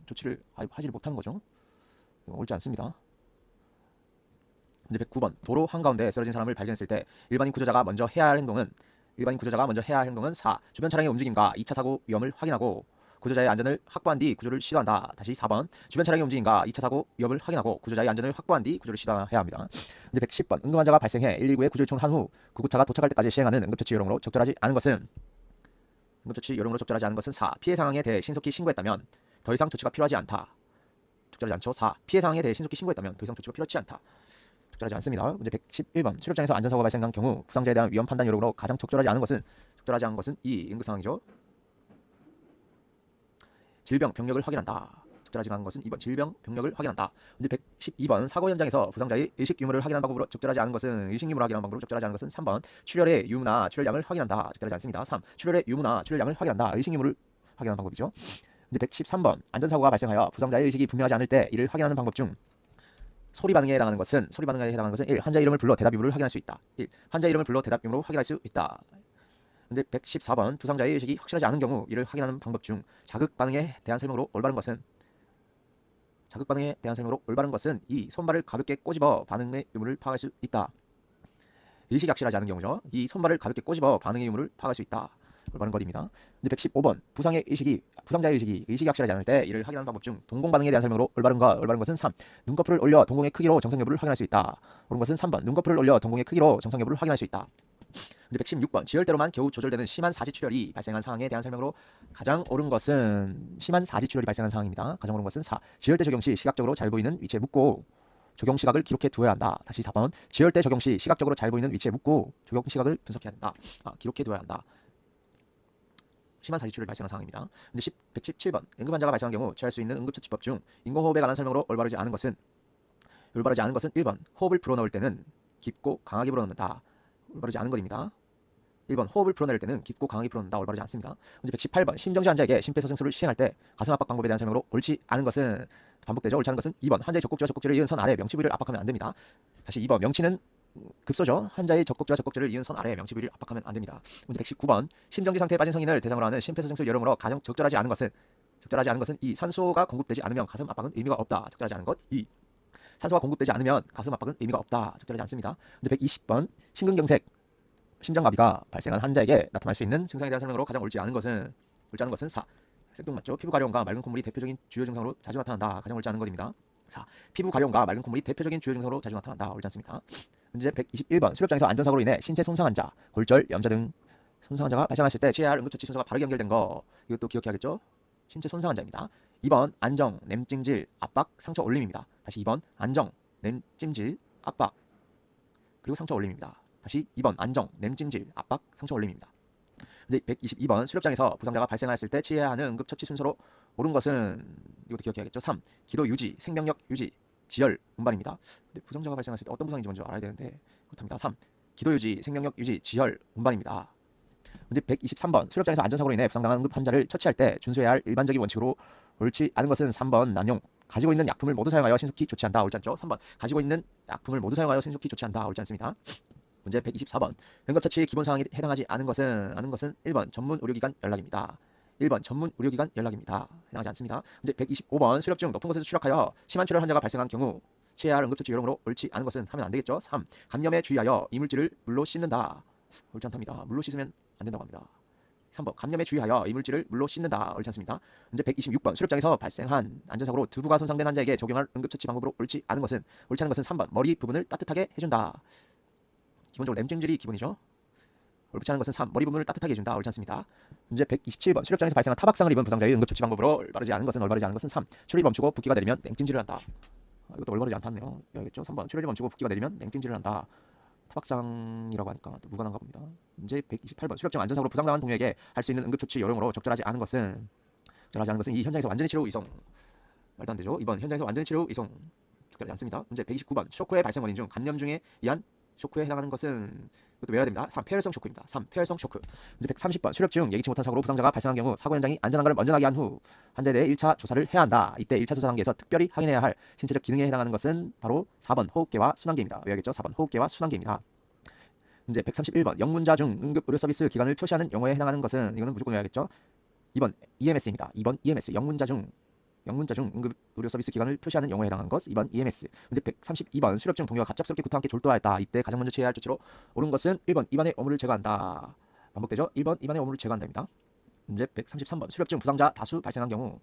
조치를 하지를 못하는 거죠. 옳지 않습니다. 문제 109번 도로 한가운데 쓰러진 사람을 발견했을 때 일반인 구조자가 먼저 해야 할 행동은 4. 주변 차량의 움직임과 2차 사고 위험을 확인하고 구조자의 안전을 확보한 뒤 구조를 시도한다. 다시 4번 주변 차량이 움직인가 2차 사고 위험을 확인하고 구조자의 안전을 확보한 뒤 구조를 시도해야 합니다. 이제 110번 응급환자가 발생해 119에 구조를 요청한 후 구급차가 도착할 때까지 시행하는 응급조치 요령으로 적절하지 않은 것은 4. 피해 상황에 대해 신속히 신고했다면 더 이상 조치가 필요하지 않다. 적절하지 않죠. 4. 피해 상황에 대해 신속히 신고했다면 더 이상 조치가 필요하지 않다. 적절하지 않습니다. 문제 111번 수렵장에서 안전사고가 발생한 경우 부상자에 대한 위험 판단 요령으로 가장 적절하지 않은 것은 2. 응급 상황이죠. 질병 병력을 확인한다. 적절하지 않은 것은 2번 질병 병력을 확인한다. 문제 112번 사고 현장에서 부상자의 의식 유무를 확인하는 방법으로 적절하지 않은 것은 의식 유무를 확인하는 방법으로 적절하지 않은 것은 3번 출혈의 유무나 출혈량을 확인한다. 적절하지 않습니다. 3. 출혈의 유무나 출혈량을 확인한다. 의식 유무를 확인하는 방법이죠. 문제 113번 안전사고가 발생하여 부상자의 의식이 분명하지 않을 때 이를 확인하는 방법 중 소리 반응에 해당하는 것은 1. 환자 이름을 불러 대답 유무를 확인할 수 있다. 1. 환자 이름을 불러 대답 유무로 확인할 수 있다. 문제 114번 부상자의 의식이 확실하지 않은 경우 이를 확인하는 방법 중 자극 반응에 대한 설명으로 올바른 것은 2. 손발을 가볍게 꼬집어 반응의 유무를 파악할 수 있다. 의식이 확실하지 않은 경우죠. 2. 손발을 가볍게 꼬집어 반응의 유무를 파악할 수 있다. 올바른 것입니다. 문제 115번 부상자의 의식이 확실하지 않을 때 이를 확인하는 방법 중 동공 반응에 대한 설명으로 올바른 것은 3. 눈꺼풀을 올려 동공의 크기로 정상 여부를 확인할 수 있다. 옳은 것은 3번 눈꺼풀을 올려 동공의 크기로 정상 여부를 확인할 수 있다. 문제 116번 지혈대로만 겨우 조절되는 심한 사지출혈이 발생한 상황에 대한 설명으로 가장 옳은 것은 심한 사지출혈이 발생한 상황입니다. 가장 옳은 것은 4. 지혈대 적용 시 시각적으로 잘 보이는 위치에 묻고 적용 시각을 기록해 두어야 한다. 다시 4번 지혈대 적용 시 시각적으로 잘 보이는 위치에 묻고 적용 시각을 분석해야 한다. 기록해 두어야 한다. 심한 사지출혈이 발생한 상황입니다. 문제 117번 응급환자가 발생한 경우 취할 수 있는 응급처치법 중 인공호흡에 관한 설명으로 올바르지 않은 것은 1번 호흡을 불어넣을 때는 깊고 강하게 불어넣는다. 올바르지 않은 것입니다. 1번 호흡을 불어낼 때는 깊고 강하게 불어넣는다. 올바르지 않습니다. 문제 118번 심정지 환자에게 심폐소생술을 시행할 때 가슴 압박 방법에 대한 설명으로 옳지 않은 것은 반복되죠. 옳지 않은 것은 2번 환자의 젖꼭지와 젖꼭지를 이은 선 아래 명치 부위를 압박하면 안 됩니다. 다시 2번 명치는 급소죠. 환자의 젖꼭지와 젖꼭지를 이은 선 아래 명치 부위를 압박하면 안 됩니다. 문제 119번 심정지 상태에 빠진 성인을 대상으로 하는 심폐소생술 요령으로 가장 적절하지 않은 것은 2. 산소가 공급되지 않으면 가슴 압박은 의미가 없다. 적절하지 않은 것 2. 산소가 공급되지 않으면 가슴 압박은 의미가 없다. 적절하지 않습니다. 문제 120번 심근경색 심장마비가 발생한 환자에게 나타날 수 있는 증상에 대한 설명으로 가장 옳지 않은 것은 4. 생뚱맞죠. 피부 가려움과 맑은 콧물이 대표적인 주요 증상으로 자주 나타난다. 가장 옳지 않은 것입니다. 4. 피부 가려움과 맑은 콧물이 대표적인 주요 증상으로 자주 나타난다. 옳지 않습니다. 문제 121번 수렵장에서 안전사고로 인해 신체 손상 환자, 골절, 염좌 등 손상 환자가 발생했을 때 취해야 할 응급처치 순서가 바르게 연결된 거 이것도 기억해야겠죠. 신체 손상 환자입니다. 2번 안정, 냄찜질, 압박, 상처 올림입니다. 다시 2번 안정, 냄찜질, 압박 그리고 상처 올림입니다. 다시 2번 안정, 냄찜질, 압박, 상처 올림입니다. 이제 122번 수렵장에서 부상자가 발생했을 때 취해야 하는 응급처치 순서로 옳은 것은 이것도 기억해야겠죠. 3. 기도 유지, 생명력 유지, 지혈, 운반입니다. 근데 부상자가 발생했을 때 어떤 부상인지 먼저 알아야 되는데 그렇답니다. 3. 기도 유지, 생명력 유지, 지혈, 운반입니다. 문제 123번 수렵장에서 안전사고로 인해 부상당한 응급 환자를 처치할 때 준수해야 할 일반적인 원칙으로 옳지 않은 것은 3번 남용 가지고 있는 약품을 모두 사용하여 신속히 조치한다. 옳지 않죠. 3번 가지고 있는 약품을 모두 사용하여 신속히 조치한다. 옳지 않습니다. 문제 124번 응급처치 기본 사항에 해당하지 않은 것은 1번 전문 의료기관 연락입니다. 1번 전문 의료기관 연락입니다. 해당하지 않습니다. 문제 125번 수렵 중 높은 곳에서 추락하여 심한 출혈 환자가 발생한 경우 취해야 할 응급처치 요령으로 옳지 않은 것은 하면 안 되겠죠. 3. 감염에 주의하여 이물질을 물로 씻는다. 옳지 않답니다. 물로 씻으면 안 된다고 합니다. 3번 감염에 주의하여 이물질을 물로 씻는다. 옳지 않습니다. 문제 126번 수렵장에서 발생한 안전사고로 두부가 손상된 환자에게 적용할 응급처치 방법으로 옳지 않은 것은 3번 머리 부분을 따뜻하게 해준다. 기본적으로 냄찜질이 기본이죠. 옳지 않은 것은 3. 머리 부분을 따뜻하게 해준다. 옳지 않습니다. 문제 127번 수렵장에서 발생한 타박상을 입은 부상자의 응급처치 방법으로 올바르지 않은 것은 3. 출혈이 멈추고 붓기가 내리면 냉찜질을 한다. 이것도 올바르지 않다네요. 여기겠죠. 3번 출혈이 멈추고 붓기가 내리면 냉찜질을 한다. 타박상이라고 하니까 또 무관한가 봅니다. 문제 128번 수렵장 안전사고로 부상당한 동료에게 할 수 있는 응급처치 요령으로 적절하지 않은 것은 이 현장에서 완전히 치료 이송 말도 안 되죠. 2번 현장에서 완전히 치료 이송 적절하지 않습니다. 문제 129번 쇼크의 발생 원인 중 감염 중에 의한 쇼크에 해당하는 것은 이것도 외워야 됩니다. 3. 폐혈성 쇼크입니다. 3. 폐혈성 쇼크. 문제 130번 수렵 중 예기치 못한 사고로 부상자가 발생한 경우 사고 현장이 안전한 것을 먼저 나게 한 후 환자에 대해 1차 조사를 해야 한다. 이때 1차 조사 단계에서 특별히 확인해야 할 신체적 기능에 해당하는 것은 바로 4번 호흡계와 순환계입니다. 외워야겠죠. 4번 호흡계와 순환계입니다. 문제 131번 영문자 중 응급 의료 서비스 기관을 표시하는 용어에 해당하는 것은 이거는 무조건 외워야겠죠. 2번 EMS입니다. 2번 EMS 영문자 중 응급 의료 서비스 기관을 표시하는 용어에 해당하는 것 2번 EMS. 문제 132번 수렵 중 동료가 갑작스럽게 구토와 함께 졸도하였다. 이때 가장 먼저 취해야 할 조치로 옳은 것은 1번 입안의 오물을 제거한다. 반복되죠. 1번 입안의 오물을 제거한다입니다. 문제 133번 수렵증 부상자 다수 발생한 경우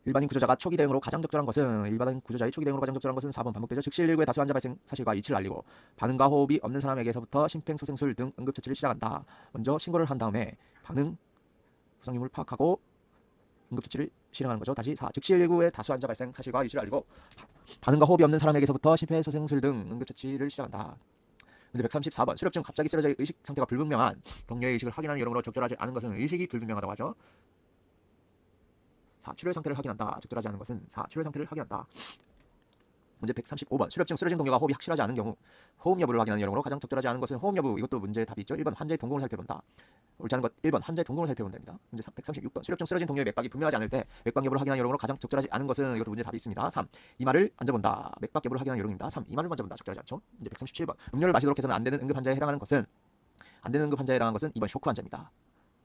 일반인 구조자가 초기 대응으로 가장 적절한 것은 일반인 구조자의 초기 대응으로 가장 적절한 것은 4번 반복되죠. 즉시 119의 다수 환자 발생 사실과 이치를 알리고 반응과 호흡이 없는 사람에게서부터 심폐소생술 등 응급처치를 시작한다. 먼저 신고를 한 다음에 반응, 부상 유무를 파악하고 응급처치를 실행하는 거죠. 다시 4. 즉시 119의 다수 환자 발생 사실과 이치를 알리고 반응과 호흡이 없는 사람에게서부터 심폐소생술 등 응급처치를 시작한다. 문제 134번 수렵증 갑자기 쓰러져 의식 상태가 불분명한 동료의 의식을 확인하는 요령으로 적절하지 않은 것은 의식이 불분명하다고 하죠. 4. 출혈 상태를 확인한다. 적절하지 않은 것은 4. 출혈 상태를 확인한다. 문제 135번 수렵증 쓰러진 동료가 호흡이 확실하지 않은 경우 호흡 여부를 확인하는 요령으로 가장 적절하지 않은 것은 호흡 여부. 이것도 문제의 답이 있죠. 1번 환자의 동공을 살펴본다. 옳지 않은 것 1번 환자의 동공을 살펴본답니다. 문제 136번 수렵증 쓰러진 동료의 맥박이 분명하지 않을 때 맥박 여부를 확인하는 요령으로 가장 적절하지 않은 것은 이것도 문제 답이 있습니다. 3. 이마를 만져본다. 맥박 여부를 확인하는 요령입니다. 3. 이마를 만져본다. 적절하지 않죠. 문제 137번 음료를 마시도록 해서는 안 되는 응급 환자에 해당하는 것은 2번 쇼크 환자입니다.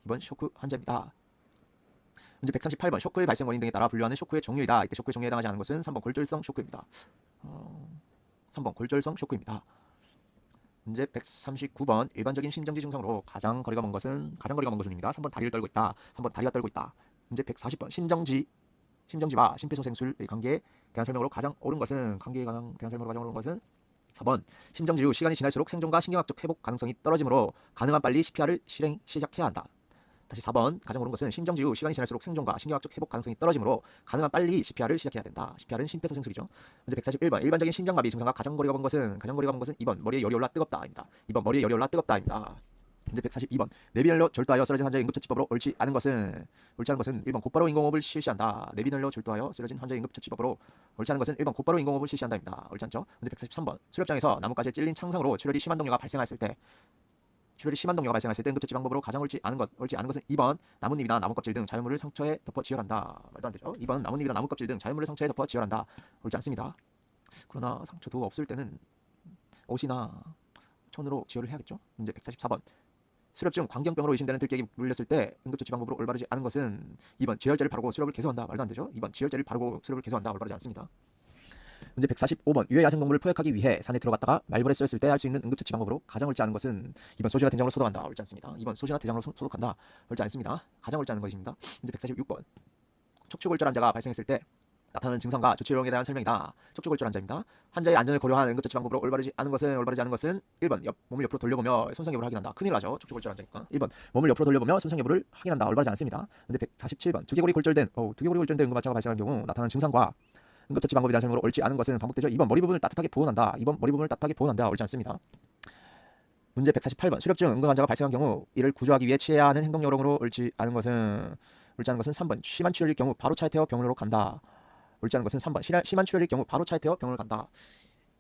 2번 쇼크 환자입니다. 문제 138번 쇼크의 발생 원인 등에 따라 분류하는 쇼크의 종류이다. 이때 쇼크의 종류에 해당하지 않은 것은 3번 골절성 쇼크입니다. 3번 골절성 쇼크입니다. 문제 139번 일반적인 심정지 증상으로 가장 거리가 먼 것은입니다. 3번 다리를 떨고 있다. 3번 다리가 떨고 있다. 문제 140번 심정지와 심폐소생술의 관계에 대한 설명으로 가장 옳은 것은 4번 심정지 후 시간이 지날수록 생존과 신경학적 회복 가능성이 떨어지므로 가능한 빨리 CPR을 시작해야 한다. 다시 4번 가장 옳은 것은 심정지 후 시간이 지날수록 생존과 신경학적 회복 가능성이 떨어지므로 가능한 빨리 CPR을 시작해야 된다. CPR은 심폐소생술이죠. 문제 141번 일반적인 심장마비 증상과 가장 거리가 먼 것은 2번 머리에 열이 올라 뜨겁다입니다. 2번 머리에 열이 올라 뜨겁다입니다. 문제 142번 내비널로 절도하여 쓰러진 환자의 응급처치법으로 옳지 않은 것은 1번 곧바로 인공호흡을 실시한다. 내비널로 절도하여 쓰러진 환자의 응급처치법으로 옳지 않은 것은 1번 곧바로 인공호흡을 실시한다입니다. 옳지 않죠? 문제 143번 수렵장에서 나뭇가지에 찔린 창상으로 출혈이 심한 동료가 발생했을 때 응급처치 방법으로 가장 옳지 않은 것은 2번 나뭇잎이나 나뭇껍질 등 자연물을 상처에 덮어 지혈한다. 말도 안 되죠. 2번 나뭇잎이나 나뭇껍질 등 자연물을 상처에 덮어 지혈한다. 옳지 않습니다. 그러나 상처도 없을 때는 옷이나 천으로 지혈을 해야겠죠. 문제 144번 수렵증 광경병으로 의심되는 들깨에게 물렸을 때 응급처치 방법으로 올바르지 않은 것은 2번 지혈제를 바르고 수렵을 개소한다. 말도 안 되죠. 2번 지혈제를 바르고 수렵을 개소한다. 올바르지 않습니다. 문제 145번 유해 야생동물을 포획하기 위해 산에 들어갔다가 말벌에 쓰였을 때 할 수 있는 응급처치 방법으로 가장 옳지 않은 것은 2번 소시나 대장으로 소독한다. 옳지 않습니다. 2번 소시나 대장으로 소독한다. 옳지 않습니다. 가장 옳지 않은 것입니다. 문제 146번 척추골절 환자가 발생했을 때 나타나는 증상과 조치 요령에 대한 설명이다. 척추골절 환자입니다. 환자의 안전을 고려한 응급처치 방법으로 올바르지 않은 것은 1번 몸을 옆으로 돌려보며 손상 여부를 확인한다. 큰일 나죠. 척추골절 환자니까. 1번 몸을 옆으로 돌려보며 손상 여부를 확인한다. 올바르지 않습니다. 문제 147번 두개골이 골절된 응급 환자가 발생한 경우 나타나는 증상과 응급처치 방법에 대한 설명으로 옳지 않은 것은 반복되죠. 2번 머리 부분을 따뜻하게 보온한다. 옳지 않습니다. 문제 148번 수렵증 응급 환자가 발생한 경우 이를 구조하기 위해 취해야 하는 행동 요령으로 옳지 않은 것은 3번 심한 출혈일 경우 바로 차에 태워 병원으로 간다. 옳지 않은 것은 3번 심한 출혈일 경우 바로 차에 태워 병원을 간다.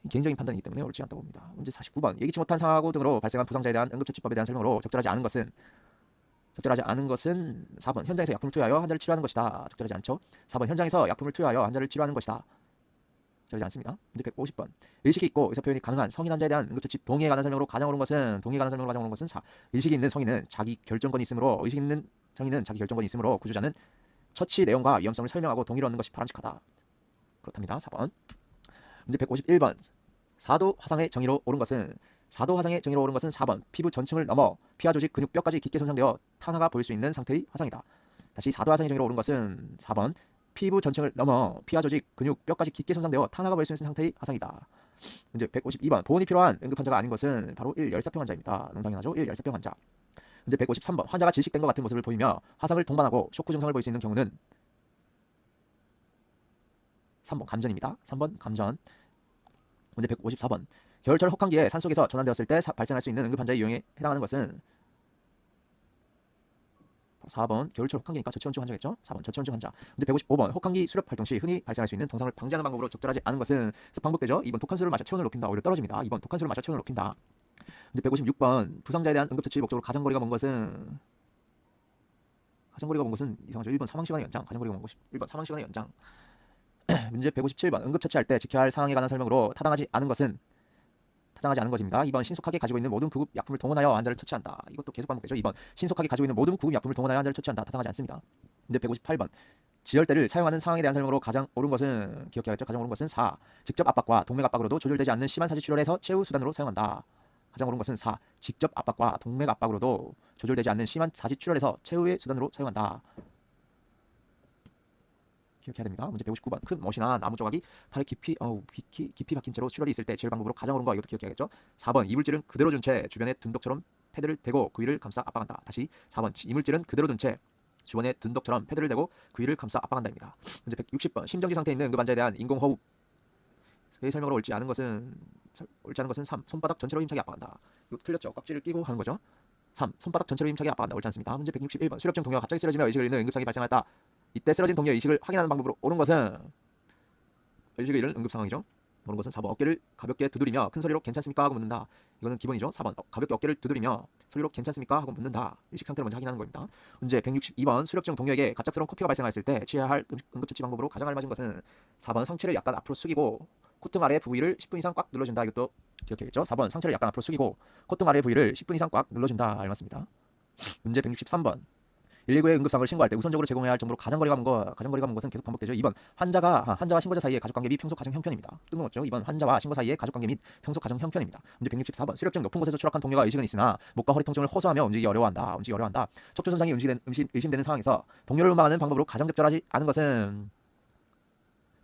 개인적인 판단이기 때문에 옳지 않다고 봅니다. 문제 49번 예기치 못한 사고 등으로 발생한 부상자에 대한 응급처치법에 대한 설명으로 적절하지 않은 것은 4번 현장에서 약품을 투여하여 환자를 치료하는 것이다. 적절하지 않죠. 4번 현장에서 약품을 투여하여 환자를 치료하는 것이다. 적절하지 않습니다. 문제 150번 의식이 있고 의사표현이 가능한 성인 환자에 대한 응급처치 동의에 관한 설명으로 가장 옳은 것은 4. 의식이 있는 성인은 자기 결정권이 있으므로 구조자는 처치 내용과 위험성을 설명하고 동의를 얻는 것이 바람직하다. 그렇답니다. 4번 문제 151번 사도 화상의 정의로 옳은 것은 4번 피부 전층을 넘어 피하 조직 근육 뼈까지 깊게 손상되어 탄화가 보일 수 있는 상태의 화상이다. 다시 사도 화상의 정의로 옳은 것은 4번 피부 전층을 넘어 피하 조직 근육 뼈까지 깊게 손상되어 탄화가 보일 수 있는 상태의 화상이다. 문제 152번 보온이 필요한 응급 환자가 아닌 것은 바로 1. 열사병 환자입니다. 당연하죠. 1. 열사병 환자. 문제 153번 환자가 질식된 것 같은 모습을 보이며 화상을 동반하고 쇼크 증상을 보일 수 있는 경우는 3번 감전입니다. 3번 감전. 문제 154번 겨울철 혹한기에 산속에서 전환되었을 때 발생할 수 있는 응급 환자의 유형에 해당하는 것은 4번 겨울철 혹한기니까 저체온증 환자겠죠. 4번 저체온증 환자. 문제 155번 혹한기 수렵 활동 시 흔히 발생할 수 있는 동상을 방지하는 방법으로 적절하지 않은 것은 반복되죠. 2번 독한술을 마셔 체온을 높인다. 오히려 떨어집니다. 2번 독한술을 마셔 체온을 높인다. 문제 156번 부상자에 대한 응급처치 목적으로 가장거리가 먼 것은 이상하죠. 1번 사망시간의 연장. 가장거리가 먼 것이 1번 사망시간의 연장. 문제 157번 응급처치할 때 지켜야 할 사항에 관한 설명으로 타당하지 않은 것입니다. 2번 신속하게 가지고 있는 모든 구급 약품을 동원하여 환자를 처치한다. 이것도 계속 반복되죠. 2번 신속하게 가지고 있는 모든 구급 약품을 동원하여 환자를 처치한다. 타당하지 않습니다. 문제 158번 지혈대를 사용하는 상황에 대한 설명으로 가장 옳은 것은 기억해야겠죠. 가장 옳은 것은 4. 직접 압박과 동맥 압박으로도 조절되지 않는 심한 사지 출혈에서 최후 수단으로 사용한다. 가장 옳은 것은 4. 직접 압박과 동맥 압박으로도 조절되지 않는 심한 사지 출혈에서 최후의 수단으로 사용한다. 기억해야 됩니다. 문제 159번. 큰 못이나 나무 조각이 팔에 깊이 박힌 채로 출혈이 있을 때 지혈 방법으로 가장 옳은 거, 이것도 기억해야겠죠. 4번. 이물질은 그대로 준 채 주변에 둔독처럼 패드를 대고 그 위를 감싸 압박한다. 다시 4번. 이물질은 그대로 둔 채 주변에 둔독처럼 패드를 대고 그 위를 감싸 압박한다입니다. 문제 160번. 심정지 상태에 있는 응급 환자에 대한 인공호흡. 의 설명으로 옳지 않은 것은 3. 손바닥 전체로 힘차게 압박한다. 이거 틀렸죠. 깍지를 끼고 하는 거죠. 3. 손바닥 전체로 힘차게 압박한다. 옳지 않습니다. 문제 161번. 수렵증 동료가 갑자기 쓰러지며 의식을 잃는 응급상황이 발생하였다. 이때 쓰러진 동료의 의식을 확인하는 방법으로 옳은 것은, 의식을 잃은 응급상황이죠. 옳은 것은 4번. 어깨를 가볍게 두드리며 큰 소리로 괜찮습니까? 하고 묻는다. 이거는 기본이죠. 4번. 가볍게 어깨를 두드리며 소리로 괜찮습니까? 하고 묻는다. 의식 상태를 먼저 확인하는 겁니다. 문제 162번. 수렵증 동료에게 갑작스러운 코피가 발생하였을 때 취해야 할 응급처치 방법으로 가장 알맞은 것은 4번. 상체를 약간 앞으로 숙이고 콧등 아래 부위를 10분 이상 꽉 눌러준다. 이것도 기억해야겠죠. 4번. 상체를 약간 앞으로 숙이고 콧등 아래 부위를 10분 이상 꽉 눌러준다. 알맞습니다. 문제 163번. 119에 응급상을 신고할 때 우선적으로 제공해야 할 정보로 가장 거리가 먼 것은 계속 반복되죠. 2번. 환자와 신고자 사이의 가족관계 및 평소 가정 형편입니다. 뜬금없죠. 2번. 환자와 신고 사이의 가족관계 및 평소 가정 형편입니다. 문제 164번. 수렵증 높은 곳에서 추락한 동료가 의식은 있으나 목과 허리 통증을 호소하며 움직이기 어려워한다. 척추 손상이 의심되는 상황에서 동료를 음악하는 방법으로 가장 적절하지 않은 것은,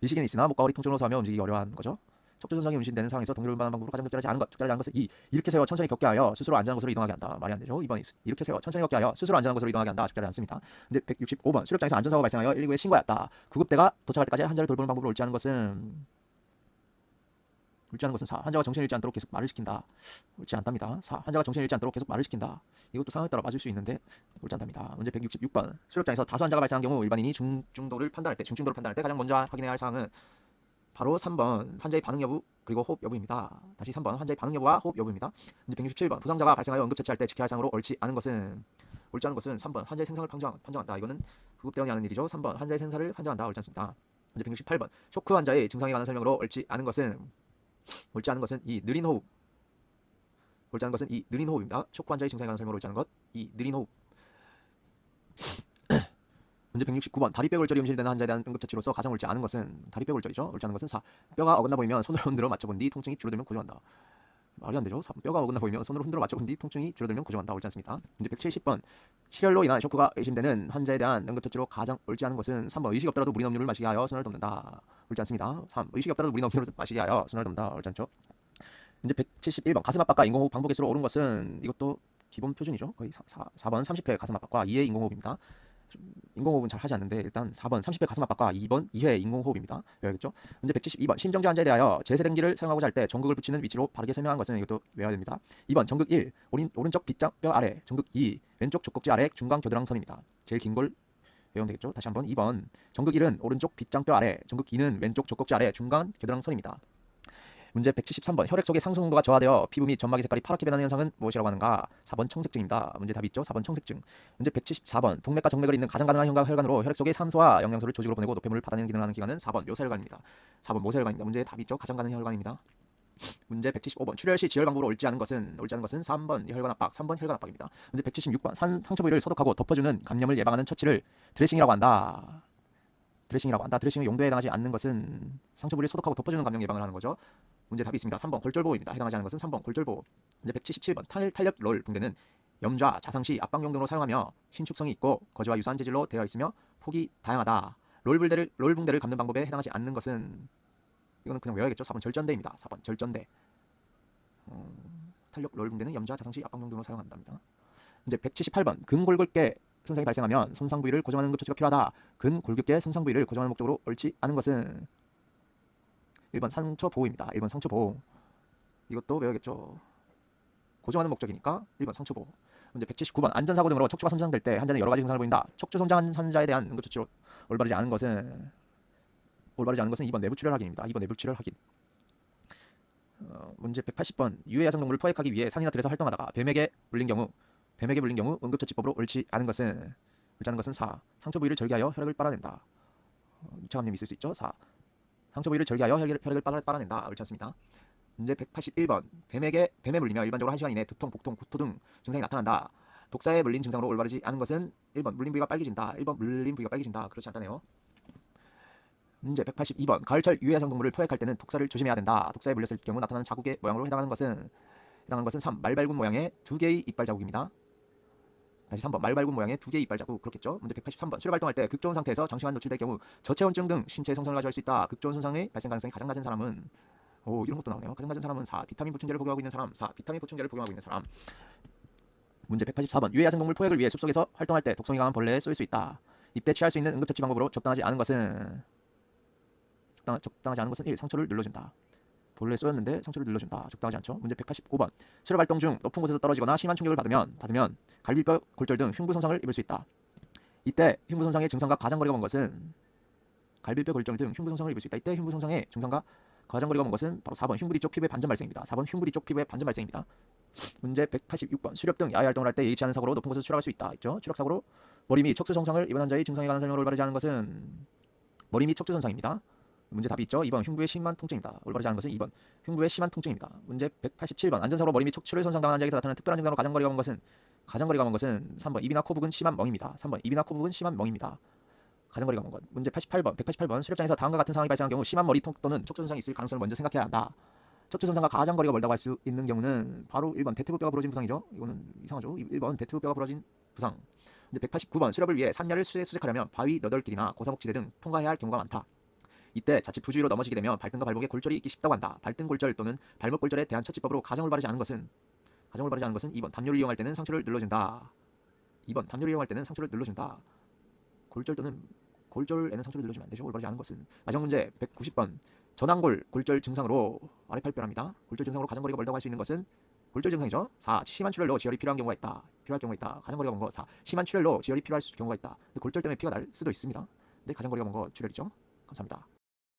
의식은 있으나 목과 허리 통증을 호소하며 움직이기 어려워하는 거죠. 척추 손상이 의심되는 상황에서 동료를 음악하는 방법으로 가장 적절하지 않은 것은 2. 일으켜 세워 천천히 걷게 하여 스스로 안전한 곳으로 이동하게 한다. 말이 안 되죠. 2번. 일으켜 세워 천천히 걷게 하여 스스로 안전한 곳으로 이동하게 한다. 적절하지 않습니다. 근데 165번. 수렵장에서 안전사고가 발생하여 119에 신고하였다. 구급대가 도착할 때까지 환자를 돌보는 방법으로 옳지 않은 것은 4. 환자가 정신을 잃지 않도록 계속 말을 시킨다. 옳지 않답니다. 4. 환자가 정신을 잃지 않도록 계속 말을 시킨다. 이것도 상황에 따라 맞을 수 있는데 옳지 않답니다. 문제 166번. 수렵장에서 다수 환자가 발생한 경우 일반인이 중증도를 판단할 때 가장 먼저 확인해야 할 사항은 바로 3번. 환자의 반응 여부 그리고 호흡 여부입니다. 다시 3번. 환자의 반응 여부와 호흡 여부입니다. 문제 167번. 부상자가 발생하여 응급처치할 때 지켜야 할 사항으로 옳지 않은 것은 3번. 환자의 생사를 판정한다. 이거는 구급대원이 하는 일이죠. 3번. 환자의 생사를 판정한다. 옳지 않습니다. 문제 168번. 쇼크 환자의 증상에 관한 설명으로 옳지 않은 것은 이 느린 호흡. 호흡입니다. 쇼크 환자의 증상에 관한 설명으로 옳지 않은 것, 이 느린 호흡. 문제 169번. 다리뼈 골절이 음실되는 환자에 대한 응급처치로서 가장 옳지 않은 것은 다리뼈 골절이죠. 옳지 않은 것은 4. 뼈가 어긋나 보이면 손으로 흔들어 맞춰본 뒤 통증이 줄어들면 고정한다. 말이 안 되죠. 3. 뼈가 어긋나 보이면 손으로 흔들어 맞춰본 뒤 통증이 줄어들면 고정한다. 옳지 않습니다. 문제 170번. 실혈로 인한 쇼크가 의심되는 환자에 대한 응급처치로 가장 옳지 않은 것은 3번. 의식이 없더라도 무린 음료를 마시게 하여 손을 돕는다. 옳지 않습니다. 3. 의식이 없더라도 무린 음료를 마시게 하여 손을 돕는다. 옳지 않죠. 문제 171번. 가슴 압박과 인공호흡 반복 개수로 옳은 것은, 이것도 기본 표준이죠. 거의 4번 30회 가슴 압박과 2회 인공호흡입니다. 인공호흡은 잘 하지 않는데 일단 4번 30회 가슴 압박과 2번 2회 인공호흡입니다. 외워야겠죠. 문제 172번. 심정지 환자에 대하여 제세den기를 사용하고자 할 때 전극을 붙이는 위치로 바르게 설명한 것은, 이것도 외워야 됩니다. 2번 전극 1. 오른쪽 빗장뼈 아래. 전극 2. 왼쪽 족꼭지 아래 중간 겨드랑선입니다. 제일 긴 걸 외우면 되겠죠. 다시 한번. 2번 전극 1은 오른쪽 빗장뼈 아래. 전극 2는 왼쪽 족꼭지 아래 중간 겨드랑선입니다. 문제 173번. 혈액 속의 상수 농도가 저하되어 피부 및 점막의 색깔이 파랗게 변하는 현상은 무엇이라고 하는가? 4번 청색증입니다. 문제 답이 있죠. 4번 청색증. 문제 174번. 동맥과 정맥을 잇는 가장 가능한 혈관으로 혈액 속의 산소와 영양소를 조직으로 보내고 노폐물을 받아내는 기능을 하는 기관은 4번 묘사혈관입니다. 4번 모세혈관입니다. 문제의 답이 있죠. 가장 가능한 혈관입니다. 문제 175번. 출혈 시 지혈 방법으로 옳지 않은 것은 3번 혈관 압박, 3번 혈관 압박입니다. 문제 176번. 상처 부위를 소독하고 덮어주는 감염을 예방하는 처치를 드레싱이라고 한다. 드레싱의 용도에 해당하지 않는 것은 상처 부위를 소독하고 덮어주는 감염 예방을 하는 거죠. 문제 답이 있습니다. 3번 골절보호입니다. 해당하지 않는 것은 3번 골절보호. 문제 177번. 탄력 롤 붕대는 염좌, 자상시, 압박 용도로 사용하며 신축성이 있고 거즈와 유사한 재질로 되어 있으며 폭이 다양하다. 롤 붕대를 감는 방법에 해당하지 않는 것은, 이거는 그냥 외워야겠죠. 4번 절전대입니다. 4번 절전대. 탄력 롤 붕대는 염좌, 자상시, 압박 용도로 사용한답니다. 문제 178번. 근골격계 손상이 발생하면 손상 부위를 고정하는 응급처치가 필요하다. 근골격계 손상 부위를 고정하는 목적으로 옳지 않은 것은 1번 상처 보호입니다. 1번 상처 보호. 이것도 외워야겠죠. 고정하는 목적이니까 1번 상처 보호. 문제 179번. 안전사고 등으로 척추가 손상될 때 환자는 여러 가지 증상을 보인다. 척추 손상한 환자에 대한 응급처치로 올바르지 않은 것은 2번 내부출혈 확인입니다. 2번 내부출혈 확인. 문제 180번. 유해 야생동물을 포획하기 위해 산이나 들에서 활동하다가 뱀에게 물린 경우 응급처치법으로 옳지 않은 것은 4. 상처 부위를 절개하여 혈액을 빨아낸다. 2차 감염이 있을 수 있죠. 4. 상처 부위를 절개하여 혈액을 빨아낸다. 옳지 않습니다. 문제 181번. 뱀에 물리며 일반적으로 1시간 이내 두통, 복통, 구토 등 증상이 나타난다. 독사에 물린 증상으로 올바르지 않은 것은 1번 물린 부위가 빨개진다. 1번 물린 부위가 빨개진다. 그렇지 않다네요. 문제 182번. 가을철 유해야생 동물을 포획할 때는 독사를 조심해야 된다. 독사에 물렸을 경우 나타나는 자국의 모양으로 해당하는 것은 해당하는 것은 3. 말발굽 모양의 2개의 이빨 자국입니다. 다시 3번 말발굽 모양의 2개의 이빨 자국. 그렇겠죠. 문제 183번 수렵 활동할 때 극저온 상태에서 장시간 노출될 경우 저체온증 등 신체 성선을 가져올 수 있다. 극저온 손상의 발생 가능성이 가장 낮은 사람은 이런 것도 나오네요. 가장 낮은 사람은 4. 비타민 보충제를 복용하고 있는 사람. 4. 비타민 보충제를 복용하고 있는 사람. 문제 184번 유해 야생동물 포획을 위해 숲속에서 활동할 때 독성이 강한 벌레에 쏘일 수 있다. 이때 취할 수 있는 응급처치 방법으로 적당하지 않은 것은 1. 상처를 눌러준다. 벌레에 쏘였는데 상처를 눌러준다. 적당하지 않죠. 문제 185번 수렵 활동 중 높은 곳에서 떨어지거나 심한 충격을 받으면 갈비뼈, 골절 등 흉부 손상을 입을 수 있다. 이때 흉부 손상의 증상과 가장거리가 먼 것은 갈비뼈, 골절 등 흉부 손상을 입을 수 있다. 이때 흉부 손상의 증상과 가장거리가 먼 것은 바로 4번 흉부 뒤쪽 피부의 반전 발생입니다. 4번 흉부 뒤쪽 피부의 반전 발생입니다. 문제 186번 수렵 등 야외 활동을 할 때 예의치 않은 사고로 높은 곳에서 추락할 수 있다. 있죠. 추락 사고로 머리 및 척추 손상을 입은 환자의 증상에 관한 설명을 올바르지 않은 것은 머리 및 척추 손상입니다. 문제 답이 있죠. 2번 흉부의 심한 통증입니다. 올바르지 않은 것은 2번 흉부의 심한 통증입니다. 문제 187번 안전사고로 머리 및 척추를 손상당한 환자에게서 나타나는 특별한 증상으로 가장거리가 먼 것은 3번 입이나 코 부근 심한 멍입니다. 3번 입이나 코 부근 심한 멍입니다. 가장거리가 먼 것. 문제 188번 수렵장에서 다음과 같은 상황이 발생한 경우 심한 머리통 또는 척추 손상이 있을 가능성을 먼저 생각해야 한다. 척추 손상과 가장거리가 멀다고 할 수 있는 경우는 바로 1번 대퇴부뼈가 부러진 부상이죠. 이거는 이상하죠. 1번 대퇴부뼈가 부러진 부상. 문제 189번 수렵을 위해 산야를 수색하려면 바위, 너덜길이나 고사목지대 등 통과해야 할 경우가 많다. 이때 자칫 부주의로 넘어지게 되면 발등과 발목에 골절이 있기 쉽다고 한다. 발등 골절 또는 발목 골절에 대한 처치법으로 가장 올바르지 않은 것은 2번 담요를 이용할 때는 상처를 눌러준다. 2번 담요를 이용할 때는 상처를 눌러준다. 골절에는 상처를 눌러주면 안 되죠. 올바르지 않은 것은. 마지막 문제 190번 전완골 골절 증상으로 아랫팔뼈랍니다. 골절 증상으로 가장거리가 멀다고 할 수 있는 것은 골절 증상이죠. 4. 심한 출혈로 지혈이 필요할 경우가 있다. 가장거리가 먼 거 4. 심한 출혈로 지혈이 필요할 경우가 있다. 근데 골절 때문에 피가 날 수도 있습니다. 근데 가장거리가 먼 거 출혈이죠. 감사합니다.